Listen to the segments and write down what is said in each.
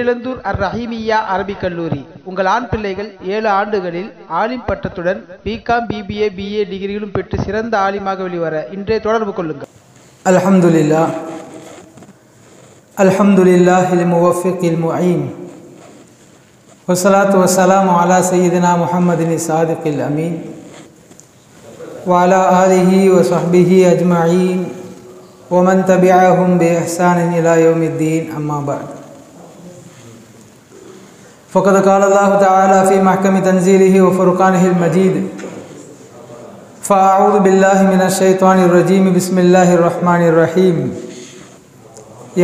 Therizhandur அர்-ரஹீமிய்யா Arabic கல்லூரி. உங்கள் ஆண் பிள்ளைகள் 7 ஆண்டுகளில் ஆலிம் பட்டத்துடன் பிகாம், பிபிஏ, பிஏ டிகிரிகளும் பெற்று சிறந்த ஆலிமாக வெளிவர இன்றே தொடர்பு கொள்ளுங்கள். அல்ஹம்துலில்லாஹில் முவஃபிகில் முஈன் வஸ்ஸலாத்து வஸ்ஸலாமு அலா சய்யிதினா முஹம்மதின் ஸாதிகில் அமீன் வஅலா ஆலிஹி வஸஹ்பிஹி அஜ்மஈன் வமன் தபிஅஹும் பிஇஹ்சானின் இலா யௌமித்தீன். அம்மா பஅத். فقد قال الله تعالى في محكم تنزيله وفرقانه المجيد فأعوذ بالله من الشيطان الرجيم بسم الله الرحمن الرحيم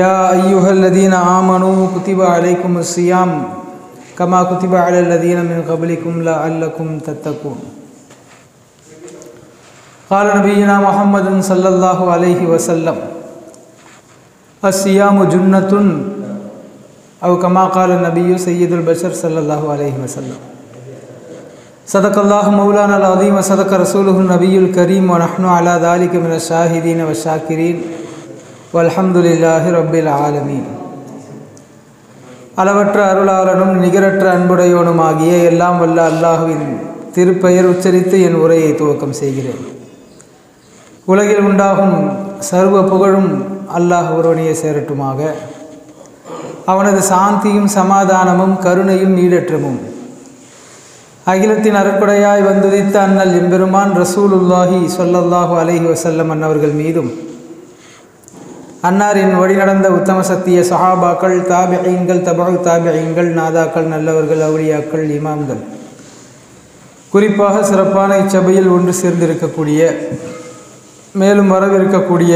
يا أيها الذين آمنوا كتب عليكم الصيام كما كتب على الذين من قبلكم لعلكم تتقون. قال نبينا محمد صلى الله عليه وسلم الصيام جنة أو كما قال النبي سيد البشر صلى الله عليه وسلم. صدق الله مولانا العظيم وصدق رسوله النبي الكريم ونحن على ذلك من الشاهدين والشاكرين والحمد لله رب العالمين. அளவற்ற அருளாளனும் நிகரற்ற அன்புடையோனுமாகிய எல்லாம் வல்ல அல்லாஹுவின் திருப்பெயர் உச்சரித்து என் உரையை துவக்கம் செய்கிறேன். உலகில் உண்டாகும் சர்வ புகழும் அல்லாஹ் ஒருவனையே சேரட்டுமாக. அவனது சாந்தியும் சமாதானமும் கருணையும் ஈடற்றமும் அகிலத்தின் அருட்கொடையாய் வந்துதித்த அண்ணல் எம்பெருமான் ரசூலுல்லாஹி ஸல்லல்லாஹு அலைஹி வஸல்லம் அன்னவர்கள் மீதும், அன்னாரின் வழிநடந்த உத்தம சத்திய சஹாபாக்கள், தாபிஈன்கள், தபஉ தாபிஈன்கள், நாதாக்கள், நல்லவர்கள், அவுலியாக்கள், இமாம்கள், குறிப்பாக சிறப்பான இச்சபையில் ஒன்று சேர்ந்திருக்கக்கூடிய மேலும் வரவிருக்கக்கூடிய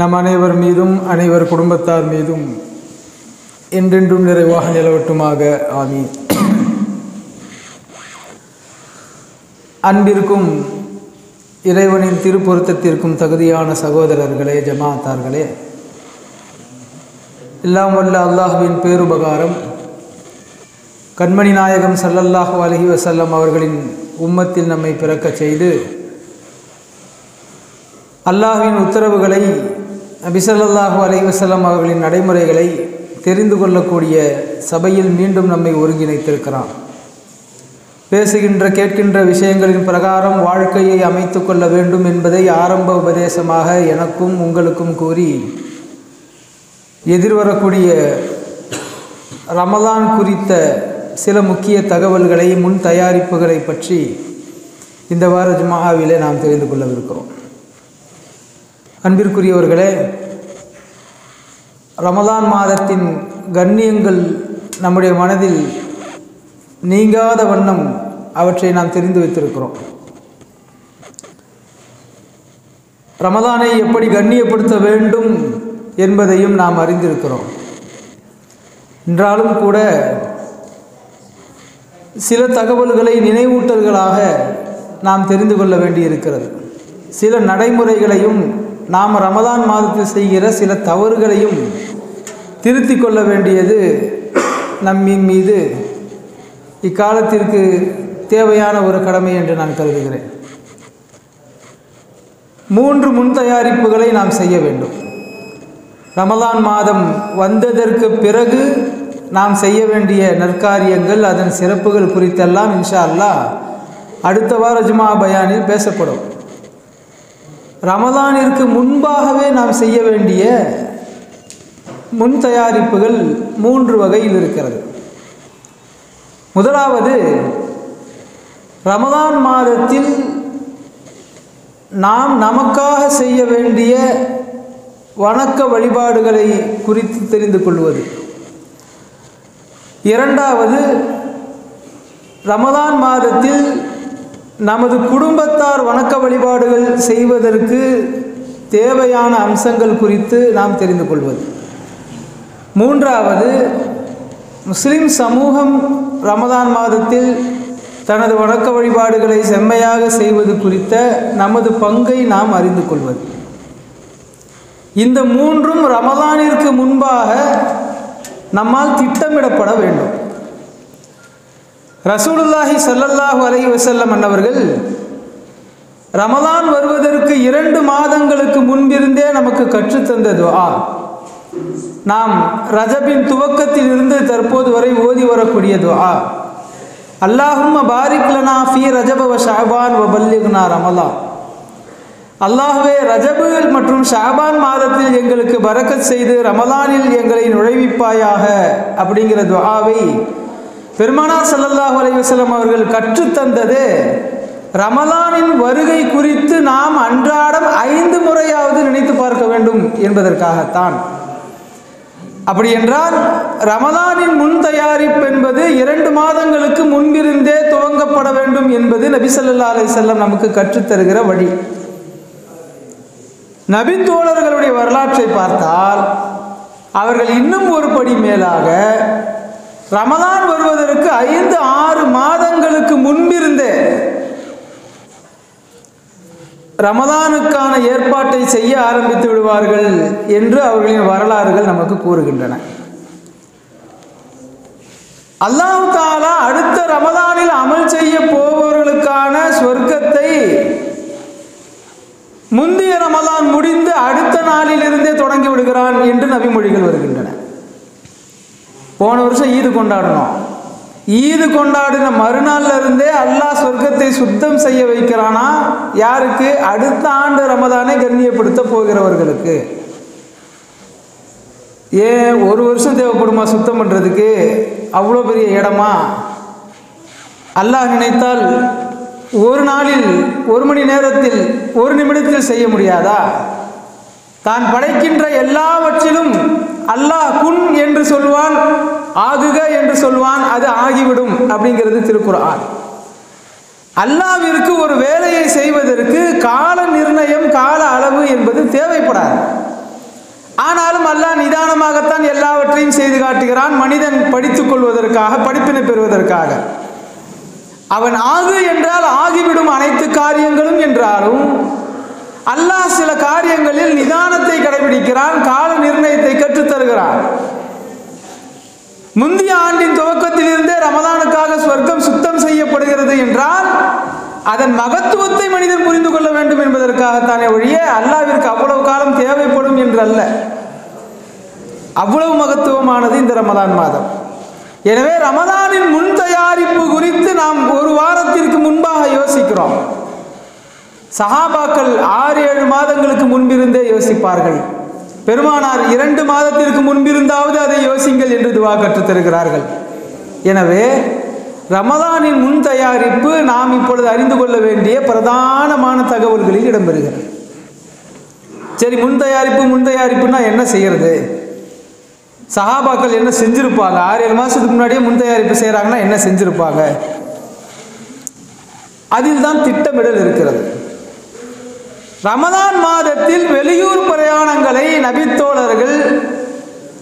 நம் அனைவர் மீதும் அனைவர் குடும்பத்தார் மீதும் என்றென்றும் நிறைவாக நிலவட்டுமாக. ஆமீன். அன்பிற்கும் இறைவனின் திருப்பொருத்தத்திற்கும் தகுதியான சகோதரர்களே, ஜமாத்தார்களே, எல்லாம் வல்ல அல்லாஹுவின் பேருபகாரம் கண்மணி நாயகம் ஸல்லல்லாஹு அலைஹி வஸல்லம் அவர்களின் உம்மத்தில் நம்மை பிறக்கச் செய்து அல்லாஹ்வின் உத்தரவுகளை, நபி ஸல்லல்லாஹு அலைஹி வஸல்லம் அவர்களின் நடைமுறைகளை தெரிந்து கொள்ளக்கூடிய சபையில் மீண்டும் நம்மை ஒருங்கிணைத்திருக்கிறான். பேசுகின்ற கேட்கின்ற விஷயங்களின் பிரகாரம் வாழ்க்கையை அமைத்து கொள்ள வேண்டும் என்பதை ஆரம்ப உபதேசமாக எனக்கும் உங்களுக்கும் கூறி, எதிர்வரக்கூடிய ரமலான் குறித்த சில முக்கிய தகவல்களை, முன் தயாரிப்புகளை பற்றி இந்த வார ஜும்ஆவிலே நாம் தெரிந்து கொள்ளவிருக்கிறோம். அன்பிற்குரியவர்களே, ரமலான் மாதத்தின் கண்ணியங்கள் நம்முடைய மனதில் நீங்காத வண்ணம் அவற்றை நாம் தெரிந்து வைத்திருக்கிறோம். ரமலானை எப்படி கண்ணியப்படுத்த வேண்டும் என்பதையும் நாம் அறிந்திருக்கிறோம். என்றாலும் கூட சில தகவல்களை நினைவூட்டல்களாக நாம் தெரிந்து கொள்ள வேண்டியிருக்கிறது. சில நடைமுறைகளையும், நாம் ரமலான் மாதத்தில் செய்கிற சில தவறுகளையும் திருத்தி கொள்ள வேண்டியது நம்மின் மீது இக்காலத்திற்கு தேவையான ஒரு கடமை என்று நான் கருதுகிறேன். 3 முன் தயாரிப்புகளை நாம் செய்ய வேண்டும். ரமலான் மாதம் வந்ததற்கு பிறகு நாம் செய்ய வேண்டிய நற்காரியங்கள், அதன் சிறப்புகள் குறித்தெல்லாம் இன்ஷா அல்லாஹ் அடுத்த வார ஜுமா பயானில் பேசப்படும். ரமலானிற்கு முன்பாகவே நாம் செய்ய வேண்டிய முன் தயாரிப்புகள் 3 வகையில் இருக்கிறது. முதலாவது, ரமலான் மாதத்தில் நாம் நமக்காக செய்ய வேண்டிய வணக்க வழிபாடுகளை குறித்து தெரிந்து கொள்வது. இரண்டாவது, ரமலான் மாதத்தில் நமது குடும்பத்தார் வணக்க வழிபாடுகள் செய்வதற்கு தேவையான அம்சங்கள் குறித்து நாம் தெரிந்து கொள்வது. மூன்றாவது, முஸ்லிம் சமூகம் ரமலான் மாதத்தில் தனது வணக்க வழிபாடுகளை செம்மையாக செய்வது குறித்த நமது பங்கை நாம் அறிந்து கொள்வது. இந்த 3ம் ரமலானிற்கு முன்பாக நம்மால் திட்டமிடப்பட வேண்டும். ரசூலுல்லாஹி ஸல்லல்லாஹு அலைஹி வஸல்லம் அன்னவர்கள் ரமலான் வருவதற்கு 2 மாதங்களுக்கு முன்பிருந்தே நமக்கு கற்றுத்தந்த துஆ, நாம் ரஜபின் துவக்கத்தில் இருந்து தற்போது வரை ஓதி வரக்கூடிய துஆ, அல்லாஹும்ம பாரிக் லனா ஃபீ ரஜப வ ஷஅபான் வ பல்லிக்னா ரமலான். அல்லாஹ்வே, ரஜபு மற்றும் ஷஅபான் மாதத்தில் எங்களுக்கு பரக்கத் செய்து ரமலானில் எங்களை நுழைவிப்பாயாக அப்படிங்கிற துஆவை பெருமானார் ஸல்லல்லாஹு அலைஹி வஸல்லம் அவர்கள் கற்றுத்தந்தது ரமலானின் வருகை குறித்து நாம் அன்றாடம் 5 முறையாவது நினைத்து பார்க்க வேண்டும் என்பதற்காகத்தான். அப்படி என்றால் ரமலானின் முன் தயாரிப்பு என்பது 2 மாதங்களுக்கு முன்பிருந்தே துவங்கப்பட வேண்டும் என்பது நபி ஸல்லல்லாஹு அலைஹி வஸல்லம் நமக்கு கற்றுத்தருகிற வழி. நபி தோழர்களுடைய வரலாற்றை பார்த்தால் அவர்கள் இன்னும் ஒரு படி மேலாக ரமலான் வருவதற்கு 5-6 மாதங்களுக்கு முன்பிருந்தே ரமலானுக்கான ஏற்பாட்டை செய்ய ஆரம்பித்து விடுவார்கள் என்று அவர்களின் வரலாறுகள் நமக்கு கூறுகின்றன. அல்லாஹ் தஆலா அடுத்த ரமலானில் அமல் செய்ய போபவர்களுக்கான சொர்க்கத்தை முந்தைய ரமலான் முடிந்து அடுத்த நாளில் இருந்தே தொடங்கி விடுகிறான் என்று நபிமொழிகள் வருகின்றன. போன வருஷம் ஈது கொண்டாடணும், ஈது கொண்டாடின மறுநாள்ல இருந்தே அல்லாஹ் சொர்க்கத்தை சுத்தம் செய்ய வைக்கிறானா? யாருக்கு? அடுத்த ஆண்டு ரமலானை கண்ணியப்படுத்த போகிறவர்களுக்கு. ஏன் 1 வருஷம் தேவைப்படுமா சுத்தம் பண்றதுக்கு? அவ்வளோ பெரிய இடமா? அல்லாஹ் நினைத்தால் ஒரு நாளில் 1 மணி நேரத்தில் 1 நிமிடத்தில் செய்ய முடியாதா? தான் படைக்கின்ற எல்லாவற்றிலும் அல்லாஹ் குன் என்று சொல்வான், ஆகுக என்று சொல்வான், அது ஆகிவிடும் அப்படிங்கிறது திருக்குர்ஆன். அல்லாஹ்விற்கு ஒரு வேலையை செய்வதற்கு கால நிர்ணயம், கால அளவு என்பது தேவைப்படாது. ஆனாலும் அல்லாஹ் நிதானமாகத்தான் எல்லாவற்றையும் செய்து காட்டுகிறான், மனிதன் படித்துக் கொள்வதற்காக, படிப்பினை பெறுவதற்காக. அவன் ஆகு என்றால் ஆகிவிடும் அனைத்து காரியங்களும் என்றாலும் அல்லாஹ் சில காரியங்களில் நிதானத்தை கடைபிடிக்கிறான், கால நிர்ணயத்தை கற்றுத்தருகிறான். முந்தைய ஆண்டின் துவக்கத்தில் இருந்தே ரமலானுக்காக சொர்க்கம் சுத்தம் செய்யப்படுகிறது என்றால் அதன் மகத்துவத்தை மனிதன் புரிந்து கொள்ள வேண்டும் என்பதற்காகத்தானே ஒழிய அல்லாஹ்விற்கு அவ்வளவு காலம் தேவைப்படும் என்று அல்ல. அவ்வளவு மகத்துவமானது இந்த ரமலான் மாதம். எனவே ரமலானின் முன் தயாரிப்பு குறித்து நாம் 1 வாரத்திற்கு முன்பாக யோசிக்கிறோம். சஹாபாக்கள் 6-7 மாதங்களுக்கு முன்பிருந்தே யோசிப்பார்கள். பெருமானார் 2 மாதத்திற்கு முன்பிருந்தாவது அதை யோசிங்கள் என்று துஆ கற்றுத் தருகிறார்கள். எனவே ரமலானின் முன் தயாரிப்பு நாம் இப்பொழுது அறிந்து கொள்ள வேண்டிய பிரதானமான தகவல்களில் இடம்பெறுகிறது. சரி, முன் தயாரிப்புன்னா என்ன செய்யறது? சஹாபாக்கள் என்ன செஞ்சிருப்பாங்க? 6-7 மாதத்துக்கு முன்னாடியே முன் தயாரிப்பு செய்கிறாங்கன்னா என்ன செஞ்சிருப்பாங்க? அதில் தான் திட்டமிடல் இருக்கிறது. ரமலான் மாதத்தில் வெளியூர் பிரயாணங்களை நபித்தோழர்கள்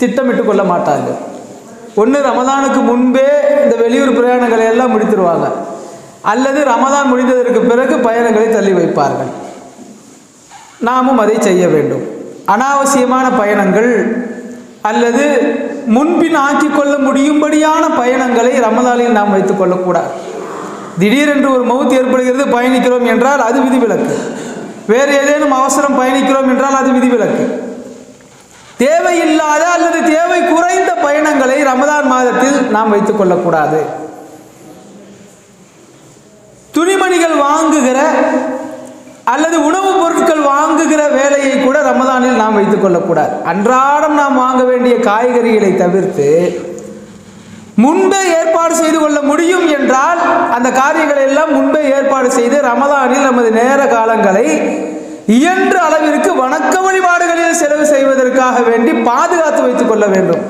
திட்டமிட்டு கொள்ள மாட்டார்கள். ஒன்று ரமலானுக்கு முன்பே இந்த வெளியூர் பிரயாணங்களை எல்லாம் முடித்துருவாங்க, அல்லது ரமலான் முடிந்ததற்கு பிறகு பயணங்களை தள்ளி வைப்பார்கள். நாமும் அதை செய்ய வேண்டும். அனாவசியமான பயணங்கள் அல்லது முன்பின் ஆக்கிக்கொள்ள முடியும்படியான பயணங்களை ரமலானில் நாம் வைத்துக் கொள்ளக்கூடாது. திடீரென்று ஒரு மவுத் ஏற்படுகிறது, பயணிக்கிறோம் என்றால் அது விதிவிலக்கு. வேறு ஏதேனும் அவசரம் பயணிக்கிறோம் என்றால் அது விதிவிலக்கு. தேவையில்லாத அல்லது தேவை குறைந்த பயணங்களை ரமலான் மாதத்தில் நாம் வைத்துக் கொள்ளக்கூடாது. துணிமணிகள் வாங்குகிற அல்லது உணவுப் பொருட்கள் வாங்குகிற வேலையை கூட ரமலானில் நாம் வைத்துக் கொள்ளக்கூடாது. அன்றாடம் நாம் வாங்க வேண்டிய காய்கறிகளை தவிர்த்து முன்பே ஏற்பாடு செய்து கொள்ள முடியும் என்றால் அந்த காரியங்களை எல்லாம் முன்பே ஏற்பாடு செய்து ரமலானில் நமது நேர காலங்களை இயன்ற அளவிற்கு வணக்க வழிபாடுகளில் செலவு செய்வதற்காக வேண்டி பாதுகாத்து வைத்துக் கொள்ள வேண்டும்.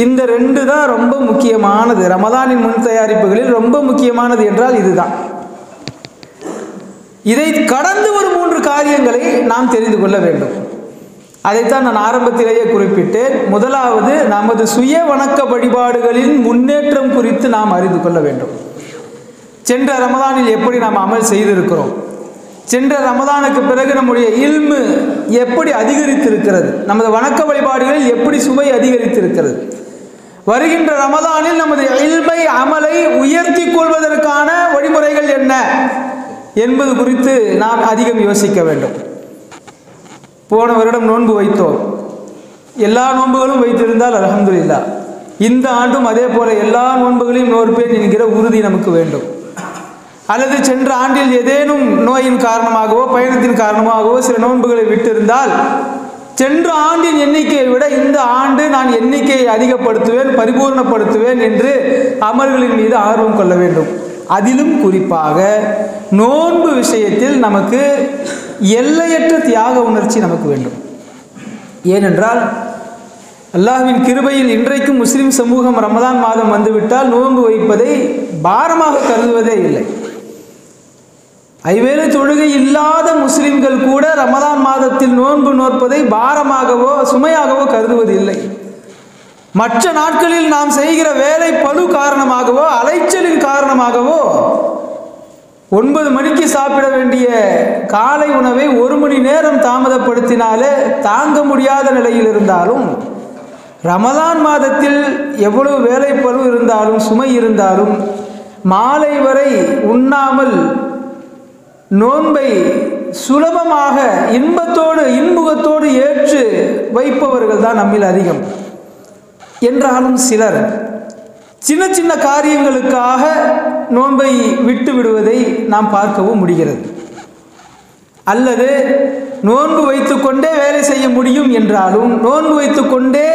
இந்த 2 தான் ரொம்ப முக்கியமானது. ரமலானின் முன் தயாரிப்புகளில் ரொம்ப முக்கியமானது என்றால் இதுதான். இதை கடந்து ஒரு 3 காரியங்களை நாம் தெரிந்து கொள்ள வேண்டும். அதைத்தான் நான் ஆரம்பத்திலேயே குறிப்பிட்டேன். முதலாவது, நமது சுய வணக்க வழிபாடுகளின் முன்னேற்றம் குறித்து நாம் அறிந்து கொள்ள வேண்டும். சென்ற ரமலானில் எப்படி நாம் அமல் செய்திருக்கிறோம், சென்ற ரமலானுக்கு பிறகு நம்முடைய இல்மு எப்படி அதிகரித்திருக்கிறது, நமது வணக்க வழிபாடுகளில் எப்படி சுவை அதிகரித்திருக்கிறது, வருகின்ற ரமலானில் நமது இல்மை அமலை உயர்த்தி கொள்வதற்கான வழிமுறைகள் என்ன என்பது குறித்து நாம் அதிகம் யோசிக்க வேண்டும். போன வருடம் நோன்பு வைத்தோம். எல்லா நோன்புகளும் வைத்திருந்தால் அல்ஹம்துலில்லாஹ். இந்த ஆண்டும் அதே போல எல்லா நோன்புகளையும் நோற்பேன் என்கிற உறுதி நமக்கு வேண்டும். அல்லது சென்ற ஆண்டில் ஏதேனும் நோயின் காரணமாகவோ பயணத்தின் காரணமாகவோ சில நோன்புகளை விட்டிருந்தால் சென்ற ஆண்டின் எண்ணிக்கையை விட இந்த ஆண்டு நான் எண்ணிக்கையை அதிகப்படுத்துவேன், பரிபூர்ணப்படுத்துவேன் என்று அமல்களின் மீது ஆர்வம் கொள்ள வேண்டும். அதிலும் குறிப்பாக நோன்பு விஷயத்தில் நமக்கு எல்லையற்ற தியாக உணர்ச்சி நமக்கு வேண்டும். ஏனென்றால் அல்லாஹ்வின் கிருபையில் இன்றைக்கும் முஸ்லிம் சமூகம் ரமதான் மாதம் வந்துவிட்டால் நோன்பு வைப்பதை பாரமாக கருதுவதே இல்லை. ஐவேளை தொழுகை இல்லாத முஸ்லிம்கள் கூட ரமதான் மாதத்தில் நோன்பு நோற்பதை பாரமாகவோ சுமையாகவோ கருதுவதில்லை. மற்ற நாட்களில் நாம் செய்கிற வேலை பளு காரணமாகவோ அலைச்சலின் காரணமாகவோ 9 மணிக்கு சாப்பிட வேண்டிய காலை உணவை 1 மணி நேரம் தாமதப்படுத்தினாலே தாங்க முடியாத நிலையில் இருந்தாலும் ரமதான் மாதத்தில் எவ்வளவு வேலை பளு இருந்தாலும் சுமை இருந்தாலும் மாலை வரை உண்ணாமல் நோன்பை சுலபமாக இன்பமுகத்தோடு ஏற்று வைப்பவர்கள் தான் நம்மில் அதிகம். என்றாலும் சிலர் சின்ன சின்ன காரியங்களுக்காக நோன்பை விட்டு விடுவதை நாம் பார்க்கவும் முடிகிறது. அல்லது நோன்பு வைத்துக்கொண்டே வேலை செய்ய முடியும் என்றாலும், நோன்பு வைத்துக்கொண்டே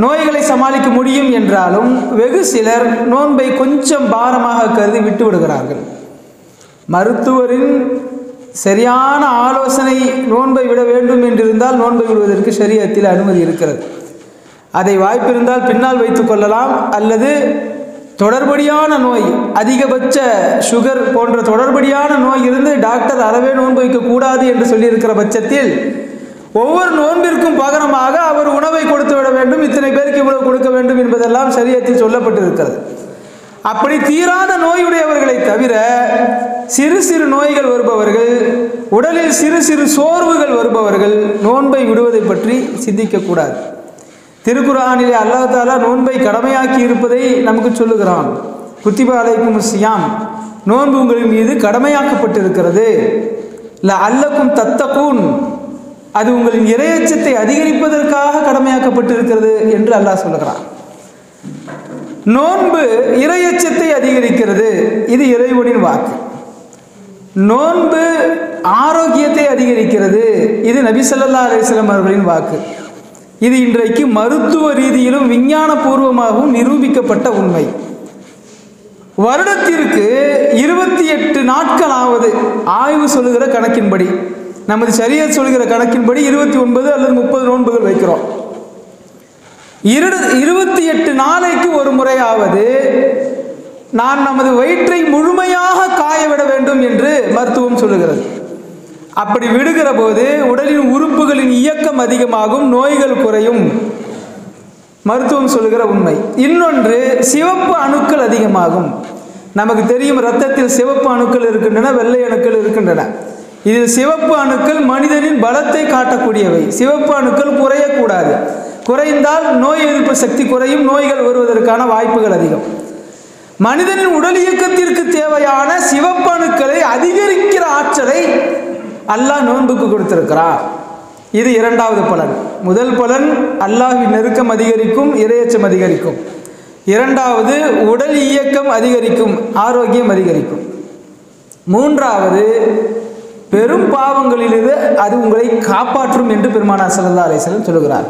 நோய்களை சமாளிக்க முடியும் என்றாலும் வெகு சிலர் நோன்பை கொஞ்சம் பாரமாக கருதி விட்டு விடுகிறார்கள். மருத்துவரின் சரியான ஆலோசனை நோன்பை விட வேண்டும் என்றிருந்தால் நோன்பை விடுவதற்கு ஷரியத்தில் அனுமதி இருக்கிறது. அதை வாய்ப்பிருந்தால் பின்னால் வைத்துக் கொள்ளலாம். அல்லது தொடர்படியான நோய், அதிகபட்ச சுகர் போன்ற தொடர்படியான நோய் இருந்து டாக்டர் அறவே நோன்பு வைக்கக்கூடாது என்று சொல்லியிருக்கிற பட்சத்தில் ஒவ்வொரு நோன்பிற்கும் பகரமாக அவர் உணவை கொடுத்து விட வேண்டும், இத்தனை பேருக்கு இவ்வளவு கொடுக்க வேண்டும் என்பதெல்லாம் ஷரியத்தில் சொல்லப்பட்டிருக்கிறது. அப்படி தீராத நோயுடையவர்களை தவிர சிறு சிறு நோய்கள் வருபவர்கள், உடலில் சிறு சிறு சோர்வுகள் வருபவர்கள் நோன்பை விடுவதை பற்றி சிந்திக்கக்கூடாது. திருக்குர்ஆனிலே அல்லாஹ் தஆலா நோன்பை கடமையாக்கி இருப்பதை நமக்கு சொல்லுகிறான். குத்திப அலைக்கும் ஸியாம், நோன்பு உங்களின் மீது கடமையாக்கப்பட்டிருக்கிறது. லஅல்லக்கும் தத்தகூன், அது உங்களின் இறையச்சத்தை அதிகரிப்பதற்காக கடமையாக்கப்பட்டிருக்கிறது என்று அல்லாஹ் சொல்லுகிறான். நோன்பு இறையச்சத்தை அதிகரிக்கிறது, இது இறைவனின் வாக்கு. நோன்பு ஆரோக்கியத்தை அதிகரிக்கிறது, இது நபி ஸல்லல்லாஹு அலைஹி வஸல்லம் அவர்களின் வாக்கு. இது இன்றைக்கு மருத்துவ ரீதியிலும் விஞ்ஞான பூர்வமாகவும் நிரூபிக்கப்பட்ட உண்மை. வருடத்திற்கு 28 நாட்களாவது ஆய்வு சொல்லுகிற கணக்கின்படி, நமது ஷரியத் சொல்கிற கணக்கின்படி 29 அல்லது 30 நோன்புகள் வைக்கிறோம். 28 நாளைக்கு ஒரு முறையாவது நான் நமது வயிற்றை முழுமையாக காய விட வேண்டும் என்று மருத்துவம் சொல்லுகிறது. அப்படி விடுகிற போது உடலின் உறுப்புகளின் இயக்கம் அதிகமாகும், நோய்கள் குறையும், மருத்துவம் சொல்லுகிற உண்மை. இன்னொன்று, சிவப்பு அணுக்கள் அதிகமாகும். நமக்கு தெரியும், இரத்தத்தில் சிவப்பு அணுக்கள் இருக்கின்றன, வெள்ளை அணுக்கள் இருக்கின்றன. இதில் சிவப்பு அணுக்கள் மனிதனின் பலத்தை காட்டக்கூடியவை. சிவப்பு அணுக்கள் குறையக்கூடாது. குறைந்தால் நோய் எதிர்ப்பு சக்தி குறையும், நோய்கள் வருவதற்கான வாய்ப்புகள் அதிகம். மனிதனின் உடல் இயக்கத்திற்கு தேவையான சிவப்பு அணுக்களை அதிகரிக்கிற ஆற்றலை அல்லாஹ் நோன்புக்கு கொடுத்திருக்கிறார். இது இரண்டாவது பலன். முதல் பலன் அல்லாஹ்வின் நெருக்கம் அதிகரிக்கும், இறையச்சம் அதிகரிக்கும். இரண்டாவது, உடல் இயக்கம் அதிகரிக்கும், ஆரோக்கியம் அதிகரிக்கும். மூன்றாவது, பெரும் பாவங்களிலிருந்து அது உங்களை காப்பாற்றும் என்று பெருமானார் ஸல்லல்லாஹு அலைஹி வஸல்லம் சொல்கிறார்.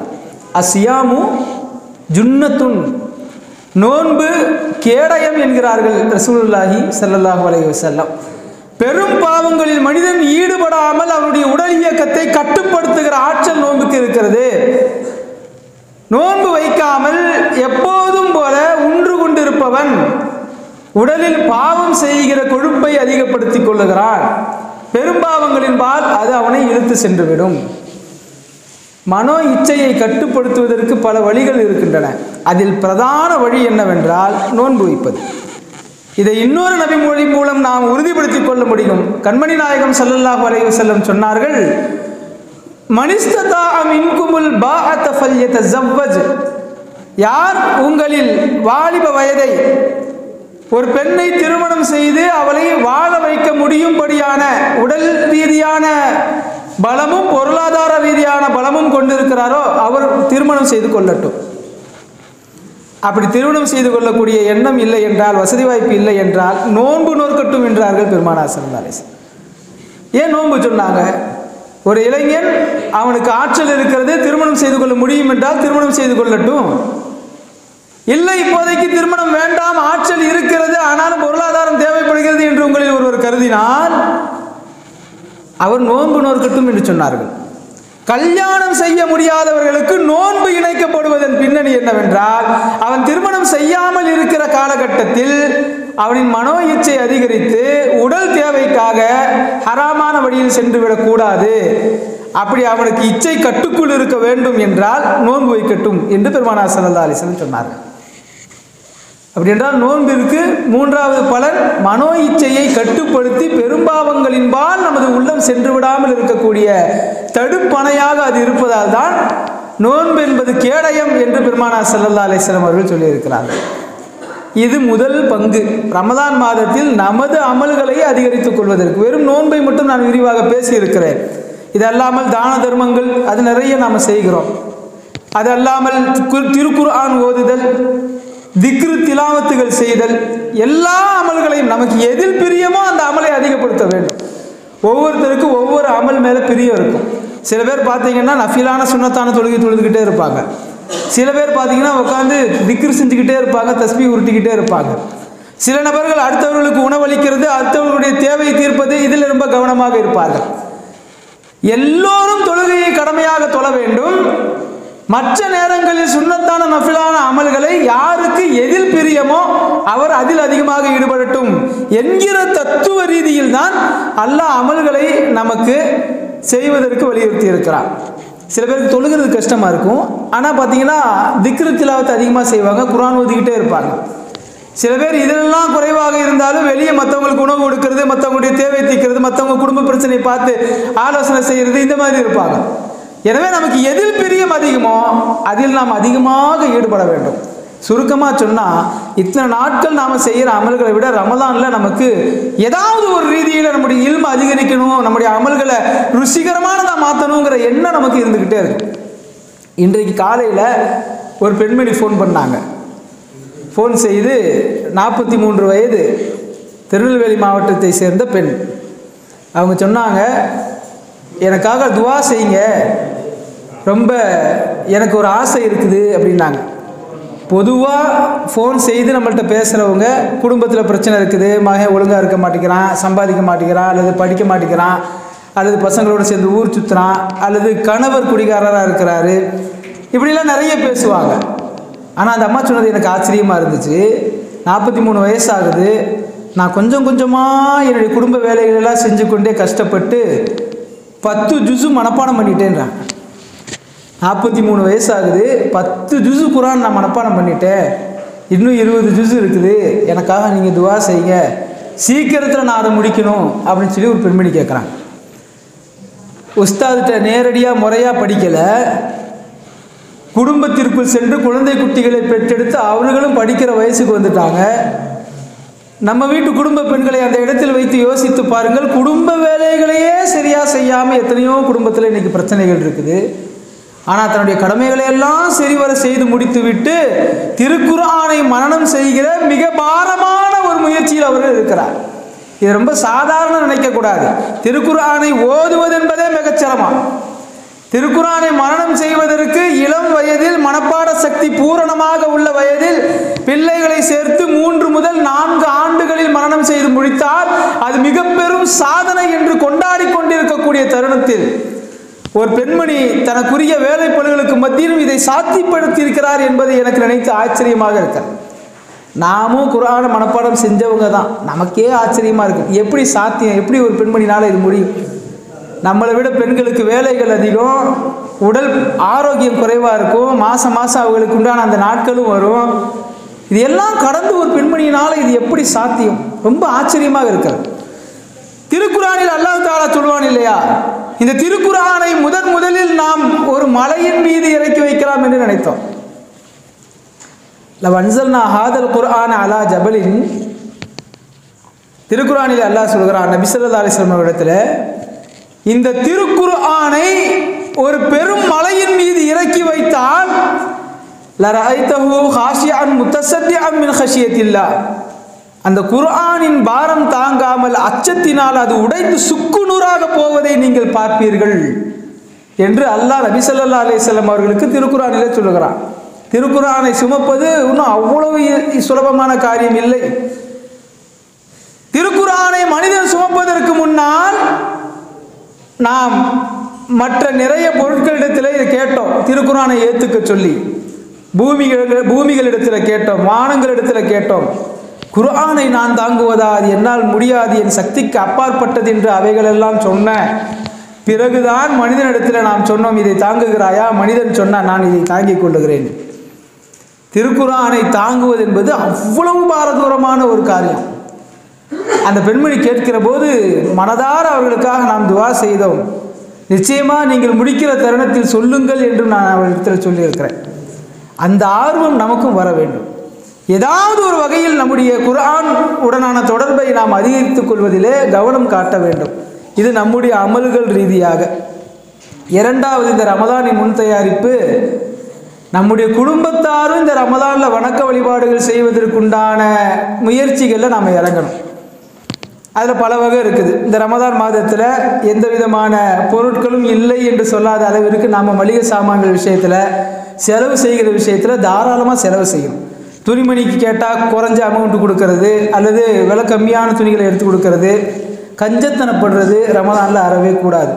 அஸ்ஸியாமு ஜுன்னத்துன், நோன்பு கேடயம் என்கிறார்கள் ரசூலுல்லாஹி ஸல்லல்லாஹு அலைஹி வஸல்லம். பெரும் பாவங்களில் மனிதன் ஈடுபடாமல் அவனுடைய உடல் இயக்கத்தை கட்டுப்படுத்துகிற ஆற்றல் நோன்புக்கு இருக்கிறது. நோன்பு வைக்காமல் எப்போதும் போல உண்டு கொண்டிருப்பவன் உடலில் பாவம் செய்கிற கொழுப்பை அதிகப்படுத்திக் கொள்ளுகிறான். பெரும்பாவங்களின் பால் அது அவனை இழுத்து சென்றுவிடும். மனோ இச்சையை கட்டுப்படுத்துவதற்கு பல வழிகள் இருக்கின்றன. அதில் பிரதான வழி என்னவென்றால் நோன்பு வைப்பது. இதை இன்னொரு நபி மொழி மூலம் நாம் உறுதிப்படுத்திக் கொள்ள முடியும். கண்மணி நாயகம் ஸல்லல்லாஹு அலைஹி வஸல்லம் சொன்னார்கள், மனிஸ்ததா மின்குமுல் பாஅத ஃபல்யதஸவ்வஜ், யார் உங்களில் வாலிப வயதை ஒரு பெண்ணை திருமணம் செய்து அவளை வாழ வைக்க முடியும்படியான உடல் ரீதியான பலமும் பொருளாதார ரீதியான பலமும் கொண்டிருக்கிறாரோ அவர் திருமணம் செய்து கொள்ளட்டும். அப்படி திருமணம் செய்து கொள்ளக்கூடிய எண்ணம் இல்லை என்றால், வசதி வாய்ப்பு இல்லை என்றால் நோன்பு நோற்கட்டும் என்றார்கள் பெருமானார் ஸல்லல்லாஹு அலைஹி வஸல்லம். ஏன் நோன்பு சொன்னாங்க? ஒரு இளைஞன் அவனுக்கு ஆற்றல் இருக்கிறது, திருமணம் செய்து கொள்ள முடியும் என்றால் திருமணம் செய்து கொள்ளட்டும். இல்லை இப்போதைக்கு திருமணம் வேண்டாம், ஆற்றல் இருக்கிறது ஆனாலும் பொருளாதாரம் தேவைப்படுகிறது என்று உங்களில் ஒருவர் கருதினால் அவர் நோன்பு நோற்கட்டும் என்று சொன்னார்கள். கல்யாணம் செய்ய முடியாதவர்களுக்கு நோன்பு இணைக்கப்படுவதன் பின்னணி என்னவென்றால், அவன் திருமணம் செய்யாமல் இருக்கிற காலகட்டத்தில் அவனின் மனோ இச்சை அதிகரித்து உடல் தேவைக்காக ஹராமான வழியில் சென்று விடக்கூடாது. அப்படி அவனுக்கு இச்சை கட்டுக்குள் இருக்க வேண்டும் என்றால் நோன்பு வைக்கட்டும் என்று பெருமானார் ஸல்லல்லாஹு அலைஹி வஸல்லம் சொன்னார்கள். அப்படி என்றால் நோன்பிற்கு மூன்றாவது பலன் மனோ இச்சையை கட்டுப்படுத்தி பெரும்பாவங்களின்பால் நமது உள்ளம் சென்று விடாமல் இருக்கக்கூடிய தடுப்பணையாக அது இருப்பதால் தான் நோன்பு என்பது கேடயம் என்று பெருமானார் ஸல்லல்லாஹு அலைஹி வஸல்லம் அவர்கள் சொல்லியிருக்கிறார்கள். இது முதல் பங்கு. ரமதான் மாதத்தில் நமது அமல்களை அதிகரித்துக் கொள்வதற்கு வெறும் நோன்பை மட்டும் நான் விரிவாக பேசியிருக்கிறேன். இது அல்லாமல் தான தர்மங்கள் அது நிறைய நாம் செய்கிறோம். அது அல்லாமல் திருக்குர்ஆன் ஓதுதல், திக்ரு திலாவத்துகள் செய்தல், எல்லா அமல்களையும் நமக்கு எதில் பிரியமோ அந்த அமலை அதிகப்படுத்த வேண்டும். ஒவ்வொருத்தருக்கும் ஒவ்வொரு அமல் மேலே பிரியம் இருக்கும். சில பேர் பார்த்தீங்கன்னா நஃபிலான சுன்னத்தான தொழுகை தொழுதுகிட்டே இருப்பாங்க. சில பேர் பார்த்தீங்கன்னா உட்காந்து திக்ரு செஞ்சுக்கிட்டே இருப்பாங்க, தஸ்பீஹ் உருட்டிக்கிட்டே இருப்பாங்க. சில நபர்கள் அடுத்தவர்களுக்கு உணவளிக்கிறது, அடுத்தவர்களுடைய தேவை தீர்ப்பது, இதில் ரொம்ப கவனமாக இருப்பார்கள். எல்லோரும் தொழுகையை கடமையாக தொழ வேண்டும். மற்ற நேரங்களில் சுன்னத்தான நஃபிலான அமல்களை யாருக்கு எதில் பிரியமோ அவர் அதில் அதிகமாக ஈடுபடட்டும் என்கிற தத்துவ ரீதியில் தான் அல்லாஹ் அமல்களை நமக்கு செய்வதற்கு வலியுறுத்தி இருக்கிறார். சில பேருக்கு தொழுகிறது கஷ்டமாக இருக்கும், ஆனால் பார்த்தீங்கன்னா திக்ரு திலாவத்தை அதிகமாக செய்வாங்க, குர்ஆன் ஓதிக்கிட்டே இருப்பாங்க. சில பேர் இதெல்லாம் குறைவாக இருந்தாலும் வெளியே மற்றவங்களுக்கு உணவு கொடுக்கறது, மற்றவங்களுடைய தேவை தீர்க்கிறது, மற்றவங்க குடும்ப பிரச்சனையை பார்த்து ஆலோசனை செய்கிறது, இந்த மாதிரி இருப்பாங்க. எனவே நமக்கு எதில் பிரியம் அதிகமோ அதில் நாம் அதிகமாக ஈடுபட வேண்டும். சுருக்கமாக சொன்னால் இத்தனை நாட்கள் நாம் செய்கிற அமல்களை விட ரமதானில் நமக்கு ஏதாவது ஒரு ரீதியில் நம்முடைய இல்ம அதிகரிக்கணும், நம்முடைய அமல்களை ருசிகரமானதாக மாற்றணுங்கிற எண்ணம் நமக்கு இருந்துக்கிட்டே இருக்கும். இன்றைக்கு காலையில் ஒரு பெண்மணி ஃபோன் பண்ணாங்க. ஃபோன் செய்து 43 வயது, திருநெல்வேலி மாவட்டத்தை சேர்ந்த பெண். அவங்க சொன்னாங்க, எனக்காக துவா செய்யுங்க, ரொம்ப எனக்கு ஒரு ஆசை இருக்குது அப்படின்னாங்க. பொதுவாக ஃபோன் செய்து நம்மள்கிட்ட பேசுகிறவங்க குடும்பத்தில் பிரச்சனை இருக்குது, மகன் ஒழுங்காக இருக்க மாட்டேங்கிறான், சம்பாதிக்க மாட்டேங்கிறான், அல்லது படிக்க மாட்டேங்கிறான், அல்லது பசங்களோடு சேர்ந்து ஊர் சுற்றுறான், அல்லது கணவர் குடிகாரராக இருக்கிறாரு, இப்படிலாம் நிறைய பேசுவாங்க. ஆனால் அந்த அம்மா சொன்னது எனக்கு ஆச்சரியமாக இருந்துச்சு. 43 வயசாகுது, நான் கொஞ்சம் கொஞ்சமாக என்னுடைய குடும்ப வேலைகளெல்லாம் செஞ்சு கொண்டே கஷ்டப்பட்டு 10 ஜுஸு மனப்பாடம் பண்ணிட்டேன்றாங்க. 43 வயசாகுது, 10 ஜுஸு குர்ஆன் நான் மனப்பாடம் பண்ணிட்டேன், இன்னும் 20 ஜுஸு இருக்குது, எனக்காக நீங்கள் துவா செய்யுங்க, சீக்கிரத்தில் நான் அதை முடிக்கணும் அப்படின்னு சொல்லி ஒரு பெண்மணி கேட்குறாங்க. உஸ்தாதுகிட்ட நேரடியாக முறையாக படிக்கலை, குடும்பத்திற்குள் சென்று குழந்தை குட்டிகளை பெற்றெடுத்து அவர்களும் படிக்கிற வயசுக்கு வந்துட்டாங்க. நம்ம வீட்டு குடும்ப பெண்களை அந்த இடத்தில் வைத்து யோசித்து பாருங்கள். குடும்ப வேலைகளையே சரியாக செய்யாமல் எத்தனையோ குடும்பத்தில் இன்றைக்கி பிரச்சனைகள் இருக்குது. ஆனால் தன்னுடைய கடமைகளை எல்லாம் சரிவர செய்து முடித்துவிட்டு திருக்குர்ஆனை மனனம் செய்கிற மிக பாரமான ஒரு முயற்சியில் அவர்கள் இருக்கிறார். இது ரொம்ப சாதாரண நினைக்கக்கூடாது. திருக்குர்ஆனை ஓதுவது என்பதே மிகச்சிரமம். திருக்குர்ஆனை மனனம் செய்வதற்கு இளம் வயதில் மனப்பாட சக்தி பூரணமாக உள்ள வயதில் பிள்ளைகளை சேர்த்து 3 முதல் 4 ஆண்டுகளில் மனனம் செய்து முடித்தால் அது மிக பெரும் சாதனை என்று கொண்டாடி கொண்டிருக்கக்கூடிய தருணத்தில் ஒரு பெண்மணி தனக்குரிய வேலைப்பளுகளுக்கு மத்தியிலும் இதை சாத்தியப்படுத்தி இருக்கிறார் என்பதை எனக்கு நினைத்து ஆச்சரியமாக இருக்கிறது. நாமும் குர்ஆனை மனப்பாடம் செஞ்சவங்க தான், நமக்கே ஆச்சரியமாக இருக்குது. எப்படி சாத்தியம், எப்படி ஒரு பெண்மணினால் இது முடியும்? நம்மளை விட பெண்களுக்கு வேலைகள் அதிகம், உடல் ஆரோக்கியம் குறைவாக இருக்கும், மாதம் அவங்களுக்கு உண்டான அந்த நாட்களும் வரும். இது எல்லாம் கடந்து ஒரு பெண்மணியினால் இது எப்படி சாத்தியம்? ரொம்ப ஆச்சரியமாக இருக்கிறது. திருக்குர்ஆனில் அல்லாஹ் தஆலா சொல்வான் இல்லையா, இந்த திருக்குர்ஆனை முதலில் நாம் ஒரு மலையின் மீது இறக்கி வைக்கலாம் என்று நினைத்தோம். லவ் அன்ஸல்னா ஹாதல் குர்ஆன அலா ஜபலின், திருக்குர்ஆனில் அல்லாஹ் சொல்கிறான் நபி ஸல்லல்லாஹு அலைஹி வஸல்லம் இடத்துல, இந்த திருக்குர்ஆனை ஒரு பெரும் மலையின் மீது இறக்கி வைத்தால் லரஐதஹு ஹாஷியன் முத்தஸத்திஅன் மின் ஹஷியத்தில்லாஹ், அந்த குர்ஆனின் பாரம் தாங்காமல் அச்சத்தினால் அது உடைந்து சுக்குநூறாக போவதை நீங்கள் பார்ப்பீர்கள் என்று அல்லாஹ் நபி ஸல்லல்லாஹு அலைஹி வஸல்லம் அவர்களுக்கு திருக்குர்ஆனிலே சொல்லுகிறான். திருக்குர்ஆனை சுமப்பது இன்னும் அவ்வளவு சுலபமான காரியம் இல்லை. திருக்குர்ஆனை மனிதன் சுமப்பதற்கு முன்னால் நாம் மற்ற நிறைய பொருட்களிடத்தில் இதை கேட்டோம். திருக்குர்ஆனை ஏற்றுக்க சொல்லி பூமிகளிடத்தில் கேட்டோம், வானங்களிடத்தில் கேட்டோம். குர்ஆனை நான் தாங்குவதா, அது என்னால் முடியாது, என் சக்திக்கு அப்பாற்பட்டது என்று அவைகளெல்லாம் சொன்ன பிறகுதான் மனிதனிடத்தில் நாம் சொன்னோம், இதை தாங்குகிறாயா? மனிதன் சொன்னால் நான் இதை தாங்கிக் கொள்ளுகிறேன். திருக்குர்ஆனை தாங்குவது என்பது அவ்வளவு பாரதூரமான ஒரு காரியம். அந்த பெண்மணி கேட்கிற போது மனதார அவர்களுக்காக நாம் துவா செய்தோம். நிச்சயமா நீங்கள் முடிக்கிற தருணத்தில் சொல்லுங்கள் என்று நான் அவர்களிடத்தில் சொல்லியிருக்கிறேன். அந்த ஆர்வம் நமக்கும் வர வேண்டும். ஏதாவது ஒரு வகையில் நம்முடைய குர்ஆன் உடனான தொடர்பை நாம் அதிகரித்துக் கொள்வதிலே கவனம் காட்ட வேண்டும். இது நம்முடைய அமல்கள் ரீதியாக. இரண்டாவது, இந்த ரமதானின் முன் தயாரிப்பு. நம்முடைய குடும்பத்தாரும் இந்த ரமதானில் வணக்க வழிபாடுகள் செய்வதற்குண்டான முயற்சிகளில் நாம் இறங்கணும். அதில் பல வகை இருக்குது. இந்த ரமதான் மாதத்தில் எந்த விதமான பொருட்களும் இல்லை என்று சொல்லாத அளவிற்கு நாம் மளிகை சாமான்கள் விஷயத்தில், செலவு செய்கிற விஷயத்தில் தாராளமாக செலவு செய்யணும். துணிமணிக்கு கேட்டால் குறைஞ்ச அமௌண்ட்டு கொடுக்கறது, அல்லது விலை கம்மியான துணிகளை எடுத்து கொடுக்கறது, கஞ்சத்தனப்படுறது ரமதானில் அறவே கூடாது.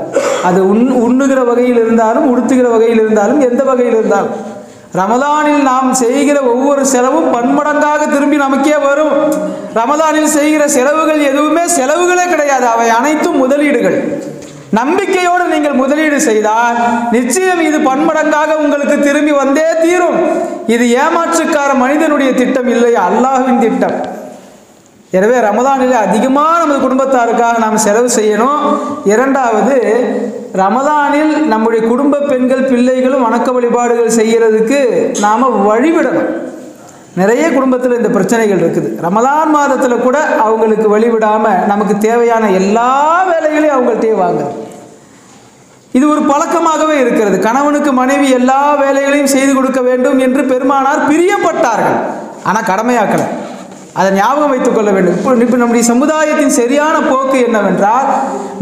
அது உண்ணுகிற வகையில் இருந்தாலும், உடுத்துகிற வகையில் இருந்தாலும், எந்த வகையில் இருந்தாலும் ரமதானில் நாம் செய்கிற ஒவ்வொரு செலவும் பன்மடங்காக திரும்பி நமக்கே வரும். ரமதானில் செய்கிற செலவுகள் எதுவுமே செலவுகளே கிடையாது, அவை அனைத்தும் முதலீடுகள். நம்பிக்கையோடு நீங்கள் முதலீடு செய்தால் நிச்சயம் இது பன்மடங்காக உங்களுக்கு திரும்பி வந்தே தீரும். இது ஏமாற்றுக்கார மனிதனுடைய திட்டம் இல்லை, அல்லாஹ்வின் திட்டம். எனவே ரமதானில் அதிகமாக நமது குடும்பத்தாருக்காக நாம் செலவு செய்யணும். இரண்டாவது, ரமதானில் நம்முடைய குடும்ப பெண்கள் பிள்ளைகளும் வணக்க வழிபாடுகள் செய்கிறதுக்கு நாம் வழிவிடணும். நிறைய குடும்பத்தில் இந்த பிரச்சனைகள் இருக்குது. ரமதான் மாதத்தில் கூட அவங்களுக்கு வழிவிடாமல் நமக்கு தேவையான எல்லா வேலைகளையும் அவங்கள்ட்டே வாங்க. இது ஒரு பழக்கமாகவே இருக்கிறது. கணவனுக்கு மனைவி எல்லா வேலைகளையும் செய்து கொடுக்க வேண்டும் என்று பெருமானார் பிரியப்பட்டார்கள், ஆனால் கடமையாக்கலை. அதை ஞாபகம் வைத்துக் கொள்ள வேண்டும். இப்போ நம்முடைய சமுதாயத்தின் சரியான போக்கு என்னவென்றால்,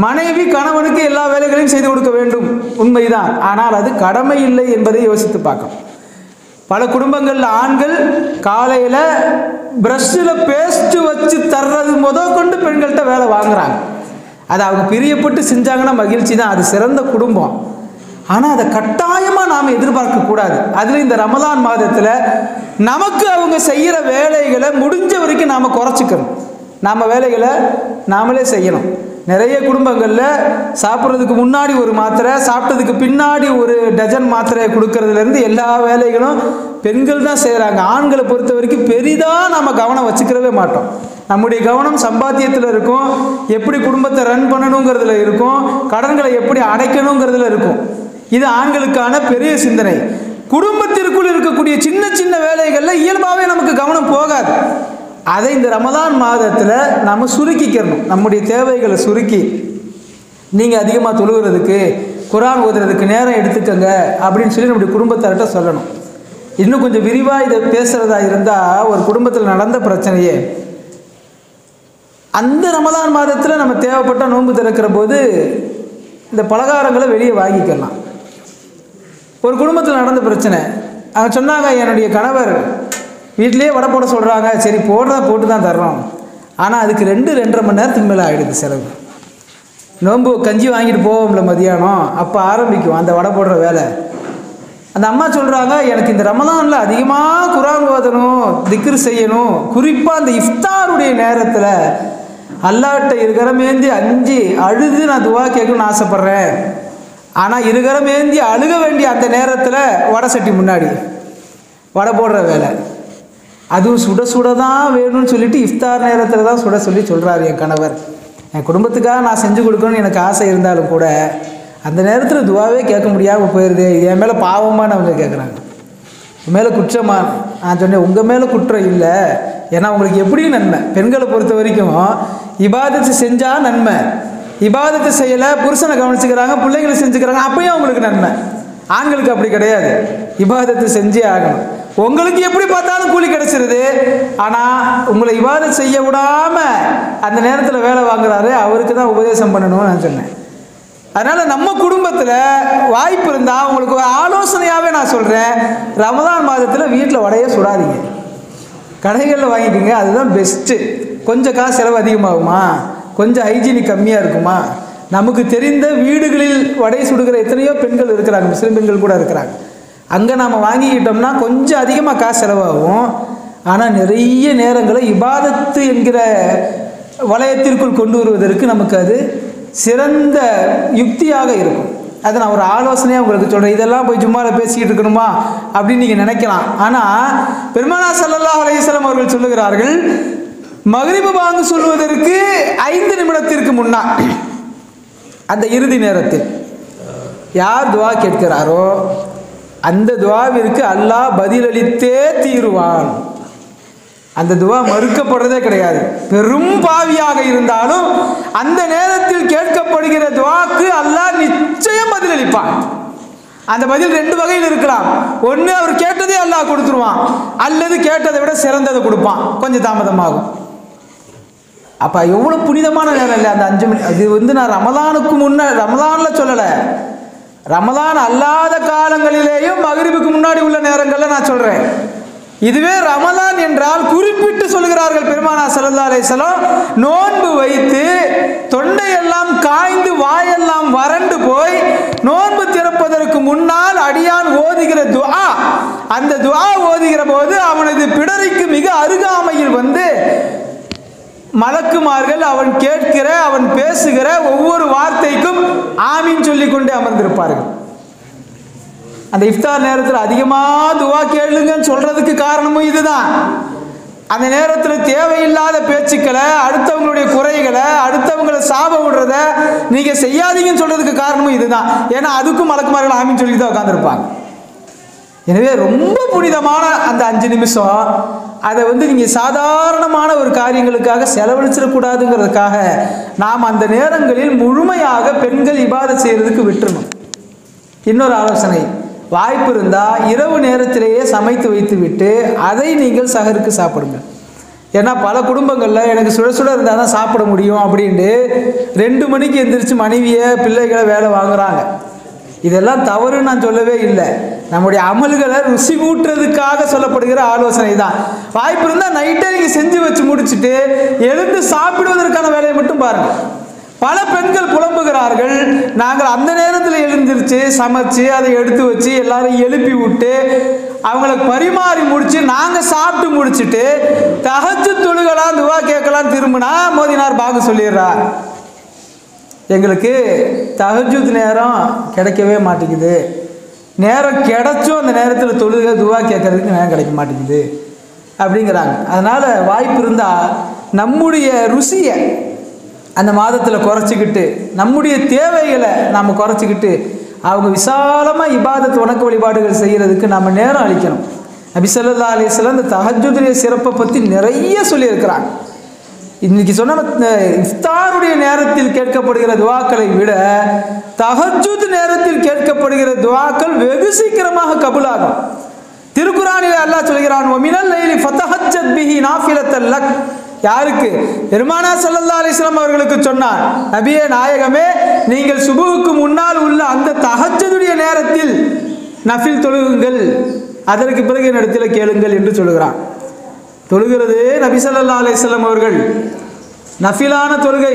மனைவி கணவனுக்கு எல்லா வேலைகளையும் செய்து கொடுக்க வேண்டும், உண்மைதான். ஆனால் அது கடமை இல்லை என்பதை யோசித்து பார்க்கணும். பல குடும்பங்களில் ஆண்கள் காலையில் ப்ரஷ்ஷில் பேஸ்ட்டு வச்சு தர்றது கொண்டு பெண்கள்கிட்ட வேலை வாங்குறாங்க. அதை அவங்க பிரியப்பட்டு செஞ்சாங்கன்னா மகிழ்ச்சி தான், அது சிறந்த குடும்பம். ஆனால் அதை கட்டாயமாக நாம் எதிர்பார்க்கக்கூடாது. அதில் இந்த ரமலான் மாதத்தில் நமக்கு அவங்க செய்கிற வேலைகளை முடிஞ்ச வரைக்கும் நாம் குறைச்சிக்கணும். நம்ம வேலைகளை நாமளே செய்யணும். நிறைய குடும்பங்களில் சாப்பிட்றதுக்கு முன்னாடி ஒரு மாத்திரை, சாப்பிட்டதுக்கு பின்னாடி ஒரு டஜன் மாத்திரையை கொடுக்கறதுலேருந்து எல்லா வேலைகளும் பெண்கள் தான் செய்கிறாங்க. ஆண்களை பொறுத்த வரைக்கும் பெரிதாக நம்ம கவனம் வச்சுக்கிறவே மாட்டோம். நம்முடைய கவனம் சம்பாத்தியத்தில் இருக்கும், எப்படி குடும்பத்தை ரன் பண்ணணுங்கிறதுல இருக்கும், கடன்களை எப்படி அடைக்கணுங்கிறதுல இருக்கும். இது ஆண்களுக்கான பெரிய சிந்தனை. குடும்பத்திற்குள் இருக்கக்கூடிய சின்ன சின்ன வேலைகளில் இயல்பாகவே நமக்கு கவனம் போகாது. அதை இந்த ரமதான் மாதத்தில் நம்ம சுருக்கிக்கிறணும். நம்முடைய தேவைகளை சுருக்கி, நீங்கள் அதிகமாக தொழுகிறதுக்கு, குர்ஆன் ஓதுறதுக்கு நேரம் எடுத்துக்கங்க அப்படின்னு சொல்லி நம்முடைய குடும்பத்தார்கிட்ட சொல்லணும். இன்னும் கொஞ்சம் விரிவாக இதை பேசுகிறதா இருந்தால், ஒரு குடும்பத்தில் நடந்த பிரச்சனையே அந்த ரமதான் மாதத்தில் நம்ம தேவைப்பட்ட நோன்பு திறக்கிற போது இந்த பலகாரங்களை வெளியே வாங்கிக்கலாம். ஒரு குடும்பத்தில் நடந்த பிரச்சனை, அவங்க சொன்னாங்க, என்னுடைய கணவர் வீட்டிலேயே வடை போட சொல்கிறாங்க, சரி போடுறதா போட்டு தான் தர்றோம், ஆனால் அதுக்கு 2-2.5 மணி நேரத்துக்கு மேலே ஆகிடுது செலவு. நோன்பு கஞ்சி வாங்கிட்டு போவோம்ல மதியானம், அப்போ ஆரம்பிக்கும் அந்த வடை போடுற வேலை. அந்த அம்மா சொல்கிறாங்க, எனக்கு இந்த ரமதானில் அதிகமாக குர்ஆன் ஓதணும், திக்ர் செய்யணும், குறிப்பாக அந்த இஃப்தாருடைய நேரத்தில் அல்லாஹ்ட்ட இருகரமேந்தி அஞ்சு அழுது நான் துவா கேட்கணும்னு ஆசைப்பட்றேன். ஆனால் இருகரமேந்தி அழுக வேண்டிய அந்த நேரத்தில் வடை சட்டி முன்னாடி வடை போடுற வேலை, அதுவும் சுட சுட தான் வேணும்னு சொல்லிட்டு இஃப்தார் நேரத்தில் தான் சுட சொல்லி சொல்கிறாரு என் கணவர். என் குடும்பத்துக்காக நான் செஞ்சு கொடுக்கணும்னு எனக்கு ஆசை இருந்தாலும் கூட அந்த நேரத்தில் துவாவே கேட்க முடியாமல் போயிடுது. என் மேலே பாவமானு அவங்க கேட்குறாங்க, உன் மேலே குற்றமா? நான் சொன்னேன், உங்கள் மேலே குற்றம் இல்லை. ஏன்னா உங்களுக்கு எப்படியும் நன்மை. பெண்களை பொறுத்த வரைக்கும் இபாதத்து செஞ்சால் நன்மை, இபாதத்து செய்யலை, புருஷனை கவனிச்சுக்கிறாங்க, பிள்ளைங்களை செஞ்சுக்கிறாங்க, அப்பயும் அவங்களுக்கு நன்மை. ஆண்களுக்கு அப்படி கிடையாது, இபாதத்து செஞ்சே ஆகணும். உங்களுக்கு எப்படி பார்த்தாலும் கூலி கிடைச்சிருது, ஆனால் உங்களை இபாதத் செய்ய விடாமல் அந்த நேரத்தில் வேலை வாங்குறாரு, அவருக்கு தான் உபதேசம் பண்ணணும்னு நான் சொன்னேன். அதனால் நம்ம குடும்பத்தில் வாய்ப்பு இருந்தால் உங்களுக்கு ஒரு ஆலோசனையாகவே நான் சொல்கிறேன், ரமதான் மாதத்தில் வீட்டில் வடையே சுடாதீங்க, கடைகளில் வாங்கிக்கோங்க, அதுதான் பெஸ்ட்டு. கொஞ்சம் காசு செலவு அதிகமாகுமா, கொஞ்சம் ஹைஜீனிக் கம்மியாக இருக்குமா. நமக்கு தெரிந்த வீடுகளில் வடை சுடுகிற எத்தனையோ பெண்கள் இருக்கிறாங்க, முஸ்லீம் பெண்கள் கூட இருக்கிறாங்க. அங்கே நாம் வாங்கிக்கிட்டோம்னா கொஞ்சம் அதிகமாக காசு செலவாகும், ஆனால் நிறைய நேரங்களை இபாதத்து என்கிற வளையத்திற்குள் கொண்டு வருவதற்கு நமக்கு அது சிறந்த யுக்தியாக இருக்கும். அதை நான் ஒரு ஆலோசனையாக உங்களுக்கு சொல்கிறேன். இதெல்லாம் போய் ஜும்மாவில் பேசிக்கிட்டு இருக்கணுமா அப்படின்னு நீங்கள் நினைக்கலாம். ஆனால் பெருமானார் ஸல்லல்லாஹு அலைஹி வஸல்லம் அவர்கள் சொல்லுகிறார்கள், மக்ரிப் பாங்கு சொல்வதற்கு 5 நிமிடத்திற்கு முன்னால் அந்த இறுதி நேரத்தில் யார் துவா கேட்கிறாரோ அந்த துவாவிற்கு அல்லாஹ் பதிலளித்தே தீருவான். அந்த துவா மறுக்கப்படுறதே கிடையாது. பெரும் பாவியாக இருந்தாலும் அந்த நேரத்தில் கேட்கப்படுகிற துவாக்கு அல்லாஹ் நிச்சயம் பதிலளிப்பான். அந்த பதில் 2 வகையில் இருக்கலாம். ஒன்று, அவர் கேட்டதே அல்லாஹ் கொடுத்துருவான், அல்லது கேட்டதை விட சிறந்ததை கொடுப்பான், கொஞ்சம் தாமதமாகும். அப்போ எவ்வளோ புனிதமான நேரம் இல்லை அந்த 5 மணி. அது நான் ரமலானுக்கு முன்னே, ரமலானில் சொல்லலை, ரமலான் அல்லாத காலங்களிலேயும் மக்ரிபுக்கு முன்னாடி உள்ள நேரங்களில் நான் சொல்கிறேன். இதுவே ரமலான் என்றால் குறிப்பிட்டு சொல்கிறார்கள் பெருமானார் ஸல்லல்லாஹு அலைஹி வஸல்லம், நோன்பு வைத்து தொண்டையெல்லாம் காய்ந்து வாயெல்லாம் வறண்டு போய் நோன்பு திறப்பதற்கு முன்னால் அடியான் ஓதுகிற துஆ, அந்த துஆ ஓதுகிற போது அவனது பிடரிக்கு மிக அருகாமையில் வந்து மலக்குமார்கள் அவன் கேட்கிற, அவன் பேசுகிற ஒவ்வொரு வார்த்தைக்கும் ஆமீன் சொல்லிக் கொண்டே அமர்ந்திருப்பார்கள். அந்த இஃப்தார் நேரத்தில் அதிகமாக துவா கேளுங்கன்னு சொல்றதுக்கு காரணமும் இதுதான். அந்த நேரத்தில் தேவையில்லாத பேச்சுக்களை, அடுத்தவங்களுடைய குறைகளை, அடுத்தவங்களை சாப விடுறத நீங்க செய்யாதீங்கன்னு சொல்றதுக்கு காரணமும் இதுதான். ஏன்னா அதுக்கும் மலக்குமார்கள் ஆமீன் சொல்லி தான் உட்காந்துருப்பாங்க. எனவே ரொம்ப புனிதமான அந்த 5 நிமிஷம், அதை நீங்கள் சாதாரணமான ஒரு காரியங்களுக்காக செலவழிச்சிடக்கூடாதுங்கிறதுக்காக நாம் அந்த நேரங்களில் முழுமையாக பெண்கள் இபாதத் செய்கிறதுக்கு விட்டுறணும். இன்னொரு ஆலோசனை, வாய்ப்பு இருந்தால் இரவு நேரத்திலேயே சமைத்து வைத்து விட்டு அதை நீங்கள் சஹருக்கு சாப்பிடுங்க. ஏன்னா பல குடும்பங்களில் எனக்கு சுட சுட இருந்தால் தான் சாப்பிட முடியும் அப்படின்ட்டு 2 மணிக்கு எந்திரிச்சு மனைவியை பிள்ளைகளை வேலை வாங்குறாங்க. இதெல்லாம் தவறுன்னு நான் சொல்லவே இல்லை, நம்முடைய அமல்களை ருசி கூட்டுறதுக்காக சொல்லப்படுகிற ஆலோசனை தான். வாய்ப்பு இருந்தால் நைட்டே நீங்கள் செஞ்சு வச்சு முடிச்சுட்டு எழுந்து சாப்பிடுவதற்கான வேலையை மட்டும் பாருங்கள். பல பெண்கள் புலம்புகிறார்கள், நாங்கள் அந்த நேரத்தில் எழுந்திருச்சு சமைச்சு அதை எடுத்து வச்சு எல்லாரும் எழுப்பி விட்டு அவங்களுக்கு பரிமாறி முடிச்சு நாங்கள் சாப்பிட்டு முடிச்சுட்டு தஹஜ்ஜுத் தொழுகலாம் துவா கேட்கலாம் திரும்பினா மோதினார் பாகு சொல்லிடுறார். எங்களுக்கு தஹஜ்ஜுத் நேரம் கிடைக்கவே மாட்டேங்குது, நேரம் கிடைச்சும் அந்த நேரத்தில் தொழுக துவா கேட்கறதுக்கு நேரம் கிடைக்க மாட்டேங்குது அப்படிங்கிறாங்க. அதனால் வாய்ப்பு இருந்தால் நம்முடைய ருசியை அந்த மாதத்தில் குறைச்சிக்கிட்டு, நம்முடைய தேவைகளை நாம் குறைச்சிக்கிட்டு அவங்க விசாலமாக இபாதத் வணக்க வழிபாடுகள் செய்கிறதுக்கு நம்ம நேரம் அளிக்கணும். நபி ஸல்லல்லாஹு அலைஹி வஸல்லம் இந்த தஹஜ்ஜுடைய சிறப்பை பற்றி நிறைய சொல்லியிருக்கிறாங்க. இன்னைக்கு சொன்ன இஃப்தாருடைய நேரத்தில் கேட்கப்படுகிற துவாக்களை விட தஹஜ்ஜுத் நேரத்தில் கேட்கப்படுகிற துவாக்கள் வெகு சீக்கிரமாக கபூலாகும். திருக்குர்ஆனில் அல்லாஹ் சொல்கிறான், வமினல் லைலி ஃபதஹஜ்ஜத் பிஹி நாஃபிலத்தல் லக். யாருக்கு? பெருமானார் ஸல்லல்லாஹு அலைஹி வஸல்லம் அவர்களுக்கு சொன்னார், நபியே நாயகமே, நீங்கள் சுபுவுக்கு முன்னால் உள்ள அந்த தஹஜ்ஜுடைய நேரத்தில் நஃபில் தொழுகுங்கள், அதற்கு பிறகு என்னிடத்தில் கேளுங்கள் என்று சொல்கிறான். தொழுகிறது நபி ஸல்லல்லாஹு அலைஹி வஸல்லம் அவர்கள் நஃபிலான தொழுகை.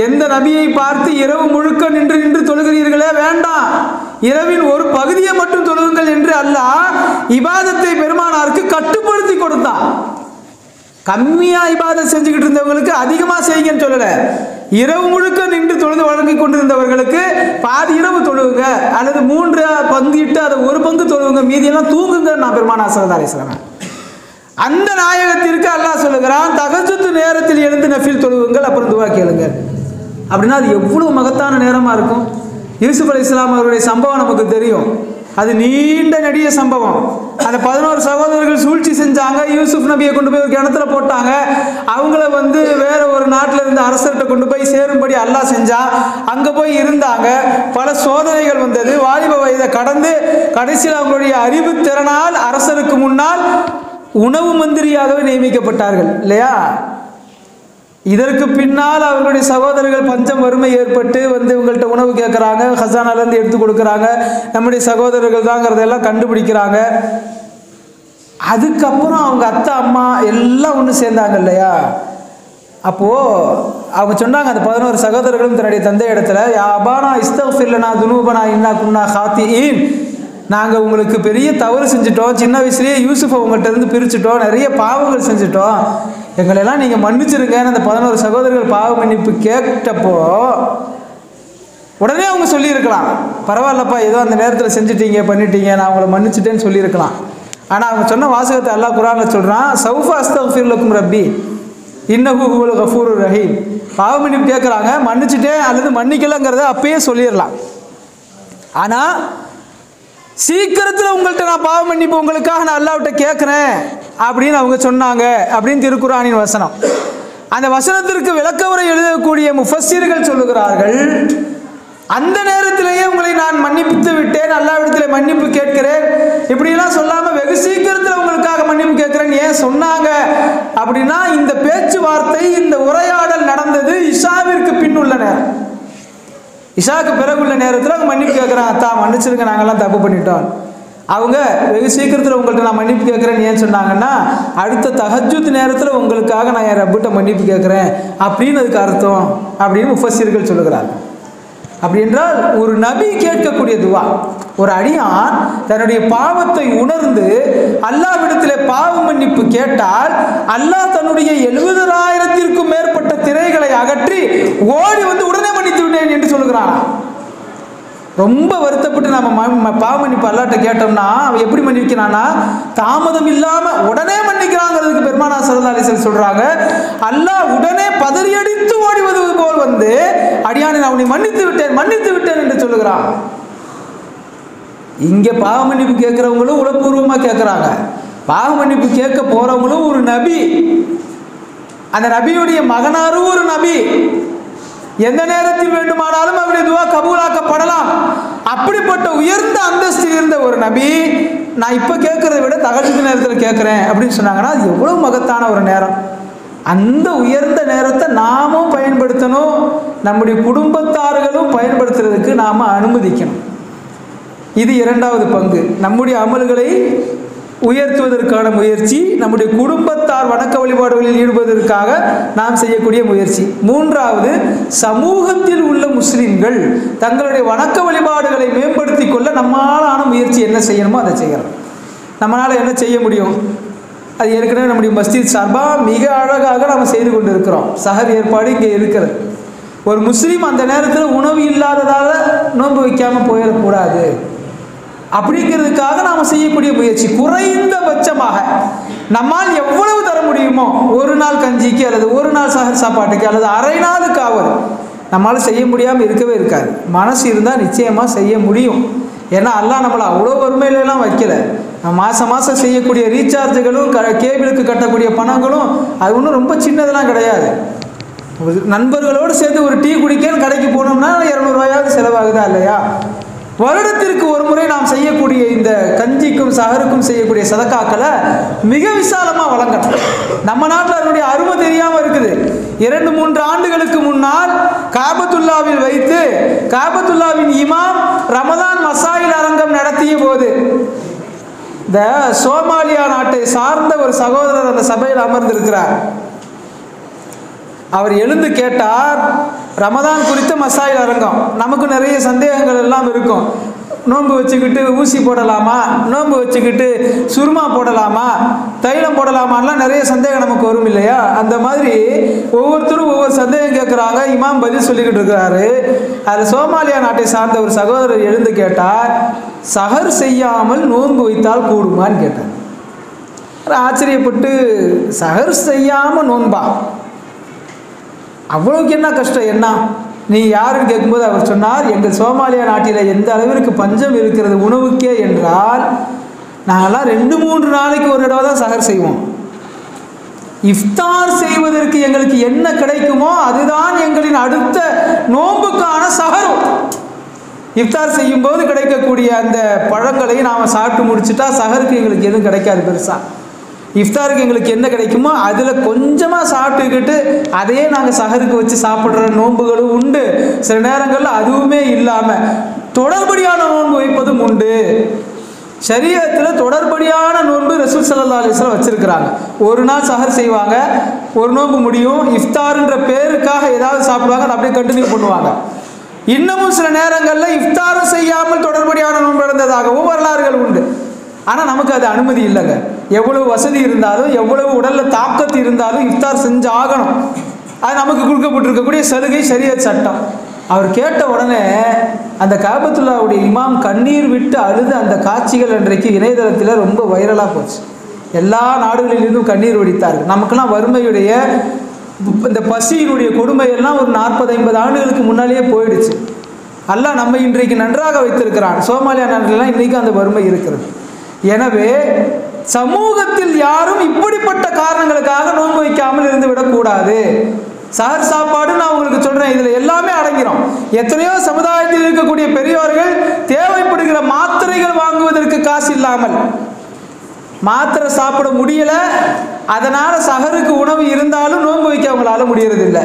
எந்த நபியை பார்த்து இரவு முழுக்க நின்று தொழுகிறீர்களே, வேண்டாம், இரவின் ஒரு பகுதியை மட்டும் தொழுகுங்கள் என்று அல்லாஹ் இபாதத்தை பெருமானாருக்கு கட்டுப்படுத்தி கொடுத்தான். கம்மியா இபாதத் செஞ்சுக்கிட்டு இருந்தவங்களுக்கு அதிகமாக செய்யுங்கன்னு சொல்லல, இரவு முழுக்க நின்று தொழுது வழங்கி கொண்டிருந்தவர்களுக்கு பாதி இரவு தொழுவுங்க, அல்லது 3 பங்கிட்டு அதை 1 பங்கு தொழுவுங்க, மீதியெல்லாம் தூங்குங்க நான் பெருமானார் ஸல்லல்லாஹு அலைஹி வஸல்லம். அந்த நாயகத்திற்கு அல்லாஹ் சொல்லுகிறான், தஹஜ்ஜுத் நேரத்தில் எழுந்து நஃபில் தொழுவுங்கள், அப்புறம் துவா கேளுங்க. அப்படின்னா அது எவ்வளவு மகத்தான நேரமாக இருக்கும். யூசுப் அலைஹிஸ்ஸலாம் அவருடைய சம்பவம் நமக்கு தெரியும். அது நீண்ட நெடிய சம்பவம். அந்த 11 சகோதரர்கள் சூழ்ச்சி செஞ்சாங்க. யூசுப் நபியை கொண்டு போய் ஒரு கிணத்துல போட்டாங்க. அவங்கள வேற ஒரு நாட்டில் இருந்த அரசர்கிட்ட கொண்டு போய் சேரும்படி அல்லாஹ் செஞ்சா. அங்கே போய் இருந்தாங்க. பல சோதனைகள் வந்தது. வாலிப வயதை கடந்து கடைசியில் அவங்களுடைய அறிவு திறனால் அரசருக்கு முன்னால் உணவு மந்திரியாகவே நியமிக்கப்பட்டார்கள் இல்லையா? இதற்கு பின்னால் அவர்களுடைய சகோதரர்கள் பஞ்சம் வறுமை ஏற்பட்டு இவங்கள்ட்ட உணவு கேட்குறாங்க. ஹசானாலேருந்து எடுத்து கொடுக்குறாங்க. நம்முடைய சகோதரர்கள் தாங்கிறதெல்லாம் கண்டுபிடிக்கிறாங்க. அதுக்கப்புறம் அவங்க அத்தை அம்மா எல்லாம் ஒன்று சேர்ந்தாங்க இல்லையா? அப்போது அவங்க சொன்னாங்க, அந்த 11 சகோதரர்களும் தன்னுடைய தந்தை இடத்துல, யா அபானா இஸ்தக்ஃபிர்லனா துனூபனா இன்னா குன்னா ஹாத்திஈன், நாங்கள் உங்களுக்கு பெரிய தவறு செஞ்சுட்டோம். சின்ன வயசுலேயே யூசுஃபை உங்கள்கிட்ட இருந்து பிரிச்சுட்டோம். நிறைய பாவங்கள் செஞ்சுட்டோம். எங்களெல்லாம் நீங்கள் மன்னிச்சிருங்கன்னு அந்த 11 சகோதரர்கள் பாவ மன்னிப்பு கேட்டப்போ உடனே அவங்க சொல்லியிருக்கலாம், பரவாயில்லப்பா ஏதோ அந்த நேரத்தில் செஞ்சுட்டீங்க பண்ணிட்டீங்க, நான் அவங்கள மன்னிச்சிட்டேன்னு சொல்லியிருக்கலாம். ஆனால் அவங்க சொன்ன வாசகத்தை அல்லாஹ் குர்ஆனில் சொல்கிறான், சௌஃபா அஸ்தக்ஃபிர் லக்கும் ரப்பி இன்னஹு ஹுவல் கஃபூருர் ரஹீம். பாவ மன்னிப்பு கேட்குறாங்க, மன்னிச்சிட்டேன் அல்லது மன்னிக்கலைங்கிறத அப்பயே சொல்லிடலாம். ஆனால் சீக்கிரத்தில் உங்கள்கிட்ட நான் பாவ மன்னிப்பு உங்களுக்காக நான் அல்லாஹ்விட்ட கேட்குறேன் அப்படின்னு அவங்க சொன்னாங்க அப்படின்னு திருக்குர்ஆனின் வசனம். அந்த வசனத்திற்கு விளக்க உரை எழுதக்கூடிய முஃபஸ்ஸிர்கள் சொல்லுகிறார்கள், அந்த நேரத்திலேயே உங்களை நான் மன்னித்து விட்டேன், அல்லாஹ்விடத்தில் மன்னிப்பு கேட்கிறேன் இப்படிலாம் சொல்லாமல் வெகு சீக்கிரத்தில் உங்களுக்காக மன்னிப்பு கேட்குறேன்னு ஏன் சொன்னாங்க அப்படின்னா, இந்த பேச்சுவார்த்தை இந்த உரையாடல் நடந்தது இஷாவிற்கு பின்னுள்ள நேரம். இஷாவுக்கு பிறகுள்ள நேரத்தில் அவங்க மன்னிப்பு கேட்குறாங்க, அத்தா மன்னிச்சிருங்க நாங்கள்லாம் தப்பு பண்ணிட்டோம். அவங்க வெகு சீக்கிரத்தில் உங்கள்கிட்ட நான் மன்னிப்பு கேட்குறேன்னு ஏன் சொன்னாங்கன்னா, அடுத்த தஹஜ்ஜுத் நேரத்தில் உங்களுக்காக நான் என் ரப்பிட்ட மன்னிப்பு கேட்குறேன் அப்படின்னு அதுக்கு அர்த்தம் அப்படின்னு முஃபஸ்ஸிர்கள் சொல்லுகிறாங்க. அப்படி என்றால் ஒரு நபி கேட்கக்கூடிய துவா, ஒரு அடியான் தன்னுடைய பாவத்தை உணர்ந்து அல்லாஹ்விடத்திலே பாவ மன்னிப்பு கேட்டால் அல்லாஹ் தன்னுடைய 70,000க்கும் மேற்பட்ட திரைகளை அகற்றி ஓடி உடனே மன்னித்து விட்டேன் என்று சொல்லுகிறான். ரொம்ப வருத்தப்பட்டு நம்ம பாவ மன்னிப்பு அல்லாஹ்ட்ட கேட்டோம்னா அவன் எப்படி மன்னிக்கிறான்னா, தாமதம் இல்லாமல் உடனே மன்னிக்கிறாங்கிறதுக்கு பெருமானார் ஸல்லல்லாஹு அலைஹி வஸல்லம் சொல்றாங்க, அல்லாஹ் உடனே பதறியடித்து ஓடி வருவது போல் அடியானை நான் உன்னை மன்னித்து விட்டேன் என்று சொல்லுகிறான். இங்கே பாவ மன்னிப்பு கேட்குறவங்களும் உளப்பூர்வமாக கேட்குறாங்க. பாவ மன்னிப்பு கேட்க போகிறவங்களும் ஒரு நபி, அந்த நபியுடைய மகனாரும் ஒரு நபி. எந்த நேரத்தில் வேண்டுமானாலும் அவருடைய துவா கபூலாக்கப்படலாம். அப்படிப்பட்ட உயர்ந்த அந்தஸ்தில் இருந்த ஒரு நபி நான் இப்போ கேட்குறத விட தஹஜ்ஜுத் நேரத்தில் கேட்குறேன் அப்படின்னு சொன்னாங்கன்னா அது எவ்வளோ மகத்தான ஒரு நேரம். அந்த உயர்ந்த நேரத்தை நாமும் பயன்படுத்தணும், நம்முடைய குடும்பத்தார்களும் பயன்படுத்துறதுக்கு நாம் அனுமதிக்கணும். இது இரண்டாவது பங்கு, நம்முடைய அமல்களை உயர்த்துவதற்கான முயற்சி, நம்முடைய குடும்பத்தார் வணக்க வழிபாடுகளில் ஈடுபடுவதற்காக நாம் செய்யக்கூடிய முயற்சி. மூன்றாவது, சமூகத்தில் உள்ள முஸ்லிம்கள் தங்களுடைய வணக்க வழிபாடுகளை மேம்படுத்தி கொள்ள நம்மளான முயற்சி என்ன செய்யணுமோ அதை செய்யணும். நம்மளால் என்ன செய்ய முடியும், அது ஏற்கனவே நம்முடைய மஸ்ஜித் சார்பாக மிக அழகாக நாம் செய்து கொண்டு இருக்கிறோம். சஹர் ஏற்பாடு இங்கே இருக்கிறது. ஒரு முஸ்லீம் அந்த நேரத்தில் உணவு இல்லாததால் நோன்பு வைக்காமல் போயிடக்கூடாது அப்படிங்கிறதுக்காக நாம் செய்யக்கூடிய முயற்சி. குறைந்தபட்சமாக நம்மால் எவ்வளவு தர முடியுமோ, ஒரு நாள் கஞ்சிக்கு அல்லது ஒரு நாள் சஹர் சாப்பாட்டுக்கு அல்லது அரை நாளுக்காவது நம்மளால் செய்ய முடியாமல் இருக்கவே இருக்காது. மனசு இருந்தால் நிச்சயமாக செய்ய முடியும். ஏன்னா அல்லாஹ் நம்மளை அவ்வளோ வறுமையிலலாம் வைக்கல. மாதம் மாதம் செய்யக்கூடிய ரீசார்ஜுகளும் கேபிளுக்கு கட்டக்கூடிய பணங்களும் அது ஒன்றும் ரொம்ப சின்னதெல்லாம் கிடையாது. நண்பர்களோடு சேர்ந்து ஒரு டீ குடிக்கன்னு கடைக்கு போனோம்னா 200 ரூபாயாவது செலவாகுதா இல்லையா? வருடத்திற்கு ஒரு முறை நாம் செய்யக்கூடிய இந்த கஞ்சிக்கும் சஹருக்கும் செய்யக்கூடிய சதக்காக்களை மிக விசாலமாக வழங்கணும். நம்ம நாட்டில் அதனுடைய அருமை தெரியாமல் இருக்குது. 2-3 ஆண்டுகளுக்கு முன்னால் காபத்துல்லாவில் வைத்து காபத்துல்லாவின் இமாம் ரமதான் மசாயில் அரங்கம் நடத்திய போது இந்த சோமாலியா நாட்டை சார்ந்த ஒரு சகோதரர் அந்த சபையில் அமர்ந்திருக்கிறார். அவர் எழுந்து கேட்டார், ரமதான் குறித்த மசாயில் அரங்கம். நமக்கு நிறைய சந்தேகங்கள் எல்லாம் இருக்கும். நோன்பு வச்சுக்கிட்டு ஊசி போடலாமா, நோன்பு வச்சுக்கிட்டு சுருமா போடலாமா, தைலம் போடலாமான்லாம் நிறைய சந்தேகம் நமக்கு வரும் இல்லையா? அந்த மாதிரி ஒவ்வொருத்தரும் ஒவ்வொரு சந்தேகம் கேட்குறாங்க. இமாம் பதில் சொல்லிக்கிட்டு இருக்கிறாரு. அதில் சோமாலியா நாட்டை சார்ந்த ஒரு சகோதரர் எழுந்து கேட்டார், சஹர் செய்யாமல் நோன்பு வைத்தால் கூடுமான்னு கேட்டார். ஆச்சரியப்பட்டு, சஹர் செய்யாமல் நோன்பா, அவ்வளோக்கு என்ன கஷ்டம், என்ன நீ யாருன்னு கேட்கும்போது அவர் சொன்னார், எங்கள் சோமாலியா நாட்டில் எந்த அளவிற்கு பஞ்சம் இருக்கிறது உணவுக்கே என்றால் நாங்கள்லாம் 2-3 நாளைக்கு ஒரு தடவை தான் சஹர் செய்வோம். இஃப்தார் செய்வதற்கு எங்களுக்கு என்ன கிடைக்குமோ அதுதான் எங்களின் அடுத்த நோன்புக்கான சஹரும். இஃப்தார் செய்யும்போது கிடைக்கக்கூடிய அந்த பழங்களை நாம் சாப்பிட்டு முடிச்சுட்டா சஹருக்கு எங்களுக்கு எதுவும் கிடைக்காது பெருசாக. இஃப்தாருக்கு எங்களுக்கு என்ன கிடைக்குமோ அதில் கொஞ்சமாக சாப்பிட்டுக்கிட்டு அதையே நாங்கள் சஹருக்கு வச்சு சாப்பிட்ற நோன்புகளும் உண்டு. சில நேரங்களில் அதுவுமே இல்லாமல் தொடர்படியான நோன்பு வைப்பதும் உண்டு. ஷரியத்தில் தொடர்படியான நோன்பு ரசூல் ஸல்லல்லாஹு அலைஹி வஸல்லம் வச்சிருக்கிறாங்க. ஒரு நாள் சஹர் செய்வாங்க, ஒரு நோன்பு முடியும், இஃப்தார்ன்ற பேருக்காக ஏதாவது சாப்பிடுவாங்க, அதை அப்படியே கண்டினியூ பண்ணுவாங்க. இன்னமும் சில நேரங்களில் இஃப்தாரும் செய்யாமல் தொடர்படியான நோன்பு இருந்ததாகவும் வரலாறுகள் உண்டு. ஆனால் நமக்கு அது அனுமதி இல்லைங்க. எவ்வளவு வசதி இருந்தாலும் எவ்வளவு உடலில் தாக்கத்து இருந்தாலும் இஃப்தார் செஞ்சு ஆகணும். அது நமக்கு கொடுக்கப்பட்டிருக்கக்கூடிய சலுகை ஷரியத் சட்டம். அவர் கேட்ட உடனே அந்த காபத்துல்லாவுடைய இமாம் கண்ணீர் விட்டு அழுது அந்த காட்சிகள் அன்றைக்கு இணையதளத்தில் ரொம்ப வைரலாக போச்சு. எல்லா நாடுகளிலிருந்தும் கண்ணீர் வடித்தார்கள். நமக்கெல்லாம் வறுமையுடைய இந்த பசியினுடைய கொடுமையெல்லாம் ஒரு 40-50 ஆண்டுகளுக்கு முன்னாலேயே போயிடுச்சு. அல்லாஹ் நம்ம இன்றைக்கு நன்றாக வைத்திருக்கிறான். சோமாலியா நாட்டிலெல்லாம் இன்றைக்கு அந்த வறுமை இருக்கிறது. எனவே சமூகத்தில் யாரும் இப்படிப்பட்ட காரணங்களுக்காக நோன்பு வைக்காமல் இருந்து விடக்கூடாது. சஹர் சாப்பாடு நான் உங்களுக்கு சொல்றேன், இதுல எல்லாமே அடங்கிறோம். எத்தனையோ சமுதாயத்தில் இருக்கக்கூடிய பெரியோர்கள் தேவைப்படுகிற மாத்திரைகள் வாங்குவதற்கு காசு இல்லாமல் மாத்திரை சாப்பிட முடியல, அதனால சஹருக்கு உணவு இருந்தாலும் நோன்பு வைக்க அவங்களால முடியறதில்லை.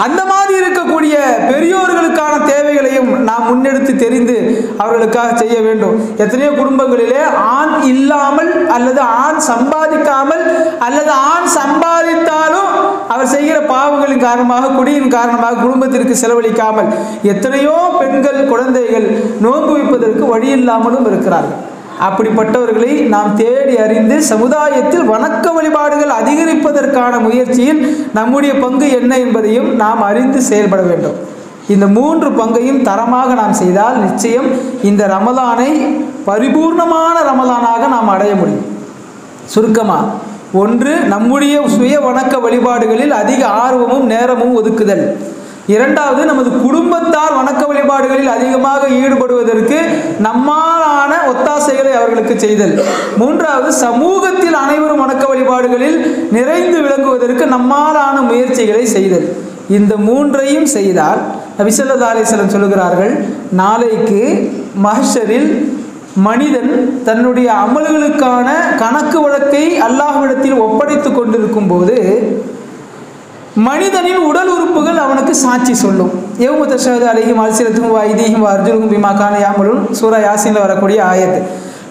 அந்த மாதிரி இருக்கக்கூடிய பெரியோர்களுக்கான தேவைகளையும் நாம் முன்னெடுத்து தெரிந்து அவர்களுக்காக செய்ய வேண்டும். எத்தனையோ குடும்பங்களிலே ஆண் இல்லாமல் அல்லது ஆண் சம்பாதிக்காமல் அல்லது ஆண் சம்பாதித்தாலும் அவர் செய்கிற பாவங்களின் காரணமாக குடியின் காரணமாக குடும்பத்திற்கு செலவழிக்காமல் எத்தனையோ பெண்கள் குழந்தைகள் நோன்பு வைப்பதற்கு வழி இல்லாமலும் இருக்கிறார்கள். அப்படிப்பட்டவர்களை நாம் தேடி அறிந்து சமுதாயத்தில் வணக்க வழிபாடுகள் அதிகரிப்பதற்கான முயற்சியில் நம்முடைய பங்கு என்ன என்பதையும் நாம் அறிந்து செயல்பட வேண்டும். இந்த 3 பங்கையும் தரமாக நாம் செய்தால் நிச்சயம் இந்த ரமலானை பரிபூர்ணமான ரமலானாக நாம் அடைய முடியும். சுருக்கமாக, 1, நம்முடைய சுய வணக்க வழிபாடுகளில் அதிக ஆர்வமும் நேரமும் ஒதுக்குதல். 2வது, நமது குடும்பத்தார் வணக்க வழிபாடுகளில் அதிகமாக ஈடுபடுவதற்கு நம்மாலான ஒத்தாசைகளை அவர்களுக்கு செய்தல். 3வது, சமூகத்தில் அனைவரும் வணக்க வழிபாடுகளில் நிறைந்து விளங்குவதற்கு நம்மாலான முயற்சிகளை செய்தல். இந்த 3ஐயும் செய்தால் நபி ஸல்லல்லாஹு அலைஹி வஸல்லம் சொல்லுகிறார்கள், நாளைக்கு மஹ்ஷரில் மனிதன் தன்னுடைய அமல்களுக்கான கணக்கு வழக்கை அல்லாஹ்விடத்தில் ஒப்படைத்து கொண்டிருக்கும் போது மனிதனின் உடல் உறுப்புகள் அவனுக்கு சாட்சி சொல்லும். யௌம தஷ்ஹது அலைஹிம் அல்சினத்துஹும் வ ஐதீஹிம் வ அர்ஜுலுஹும் பிமா கான யஅமலூன், சூரா யாசீனில் வரக்கூடிய ஆயத்து.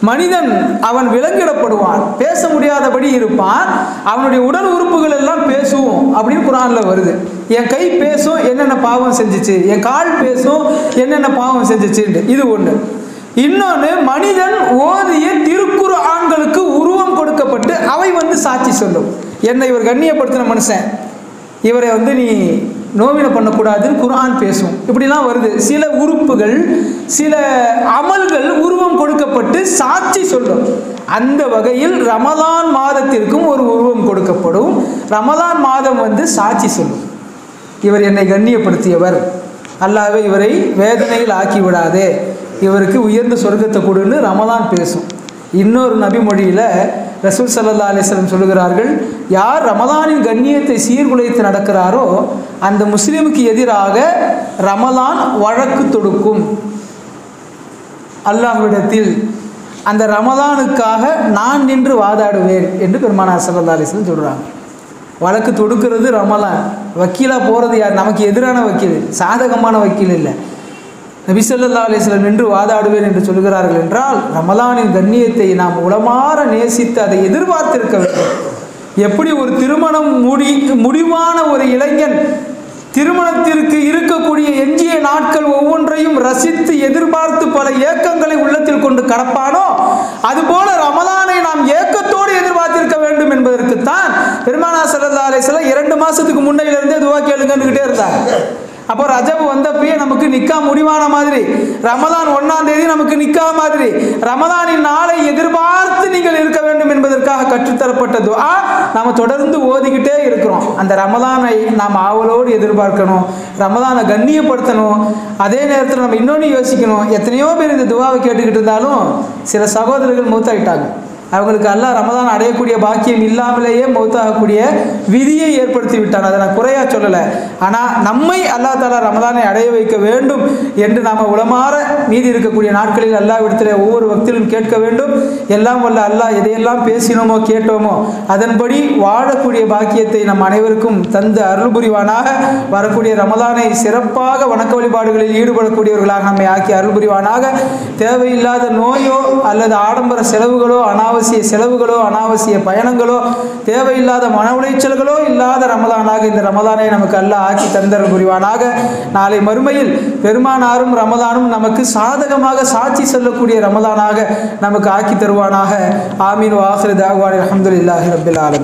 மனிதன் அவன் விலங்கிடப்படுவான், பேச முடியாதபடி இருப்பான், அவனுடைய உடல் உறுப்புகள் எல்லாம் பேசும் அப்படின்னு குர்ஆனில் வருது. என் கை பேசும் என்னென்ன பாவம் செஞ்சிச்சு, என் கால் பேசும் என்னென்ன பாவம் செஞ்சிச்சுன்னு. இது ஒன்று. இன்னொன்று, மனிதன் ஓதிய திருக்குர்ஆன்களுக்கு உருவம் கொடுக்கப்பட்டு அவை சாட்சி சொல்லும். என்னை இவர் கண்ணியப்படுத்தின மனுஷன், இவரை நீ நோவினை பண்ணக்கூடாதுன்னு குர்ஆன் பேசும். இப்படிலாம் வருது. சில உறுப்புகள் சில அமல்கள் உருவம் கொடுக்கப்பட்டு சாட்சி சொல்லும். அந்த வகையில் ரமலான் மாதத்திற்கும் ஒரு உருவம் கொடுக்கப்படும். ரமலான் மாதம் சாட்சி சொல்லும், இவர் என்னை கண்ணியப்படுத்தியவர், அல்லாஹ்வே இவரை வேதனையில் ஆக்கி விடாதே, இவருக்கு உயர்ந்த சொர்க்கத்தை கொடுன்னு ரமலான் பேசும். இன்னொரு நபி மொழியில் ரசூல் ஸல்லல்லாஹு அலைஹி வஸல்லம் சொல்லுகிறார்கள், யார் ரமலானின் கண்ணியத்தை சீர்குலைத்து நடக்கிறாரோ அந்த முஸ்லீமுக்கு எதிராக ரமலான் வழக்கு தொடுக்கும் அல்லாஹ்விடத்தில். அந்த ரமலானுக்காக நான் நின்று வாதாடுவேன் என்று பெருமானார் ஸல்லல்லாஹு அலைஹி வஸல்லம் சொல்கிறாங்க. வழக்கு தொடுக்கிறது ரமலான். வக்கீலாக போகிறது யார்? நமக்கு எதிரான வக்கீல், சாதகமான வக்கீல் இல்லை. நபி ஸல்லல்லாஹு அலைஹி வஸல்லம் நின்று வாதாடுவேன் என்று சொல்கிறார்கள் என்றால் ரமலானின் கண்ணியத்தை நாம் உளமாற நேசித்து அதை எதிர்பார்த்திருக்க வேண்டும். எப்படி ஒரு திருமணம் முடிவான ஒரு இளைஞன் திருமணத்திற்கு இருக்கக்கூடிய எஞ்சிய நாட்கள் ஒவ்வொன்றையும் ரசித்து எதிர்பார்த்து பல ஏக்கங்களை உள்ளத்தில் கொண்டு கடப்பானோ அதுபோல ரமலானை நாம் ஏக்கத்தோடு எதிர்பார்த்திருக்க வேண்டும் என்பதற்குத்தான் பெருமானார் ஸல்லல்லாஹு அலைஹி வஸல்லம் 2 மாசத்துக்கு முன்னையிலிருந்தே துவா கேளுங்கன்னுக்கிட்டே இருந்தாங்க. அப்போ ரஜப் வந்தப்பயே நமக்கு நிக்கா முடிவான மாதிரி, ரமலான் 1ஆம் தேதி நமக்கு நிக்கா மாதிரி, ரமலானின் நாளை எதிர்பார்த்து நீங்கள் இருக்க வேண்டும் வேண்டும் என்பதற்காக கற்றுத்தரப்பட்ட துஆ நாம் தொடர்ந்து ஓதிக்கிட்டே இருக்கிறோம். அந்த ரமலானை நாம் ஆவலோடு எதிர்பார்க்கணும், ரமலானை கண்ணியப்படுத்தணும். அதே நேரத்தில் நம்ம இன்னொன்று யோசிக்கணும், எத்தனையோ பேர் இந்த துஆவை கேட்டுக்கிட்டு இருந்தாலும் சில சகோதரர்கள் மூத்தாயிட்டாங்க. அவங்களுக்கு அல்லாஹ் ரமலான் அடையக்கூடிய பாக்கியம் இல்லாமலேயே மௌத்தாகக்கூடிய விதியை ஏற்படுத்தி விட்டான். அதை நான் குறையாக சொல்லலை. ஆனால் நம்மை அல்லாஹ் தாலா ரமலானை அடைய வைக்க வேண்டும் என்று நாம் உளமாற மீதி இருக்கக்கூடிய நாட்களில் அல்லாஹ்விடத்தில் ஒவ்வொரு வக்திலும் கேட்க வேண்டும். எல்லாம் வல்ல அல்லாஹ் எதையெல்லாம் பேசினோமோ கேட்டோமோ அதன்படி வாழக்கூடிய பாக்கியத்தை நம் அனைவருக்கும் தந்து அருள் புரிவானாக. வரக்கூடிய ரமலானை சிறப்பாக வணக்க வழிபாடுகளில் ஈடுபடக்கூடியவர்களாக நம்மை ஆக்கி அருள் புரிவானாக. தேவையில்லாத நோயோ அல்லது ஆடம்பர செலவுகளோ அனாவசிய செலவுகளோ அனாவசிய பயணங்களோ தேவையில்லாத மன உளைச்சல்களோ இல்லாத ரமலானாக இந்த ரமலானை நமக்கு அல்லாஹ் ஆக்கி தந்தருள் புரிவானாக. நாளை மறுமையில் பெருமானாரும் ரமலானும் நமக்கு சாதகமாக சாட்சி சொல்லக்கூடிய ரமலானாக நமக்கு ஆக்கி தருவானாக. ஆமீன். வ ஆகிரு தஅவானா அல்ஹம்துலில்லாஹி ரப்பில் ஆலமீன்.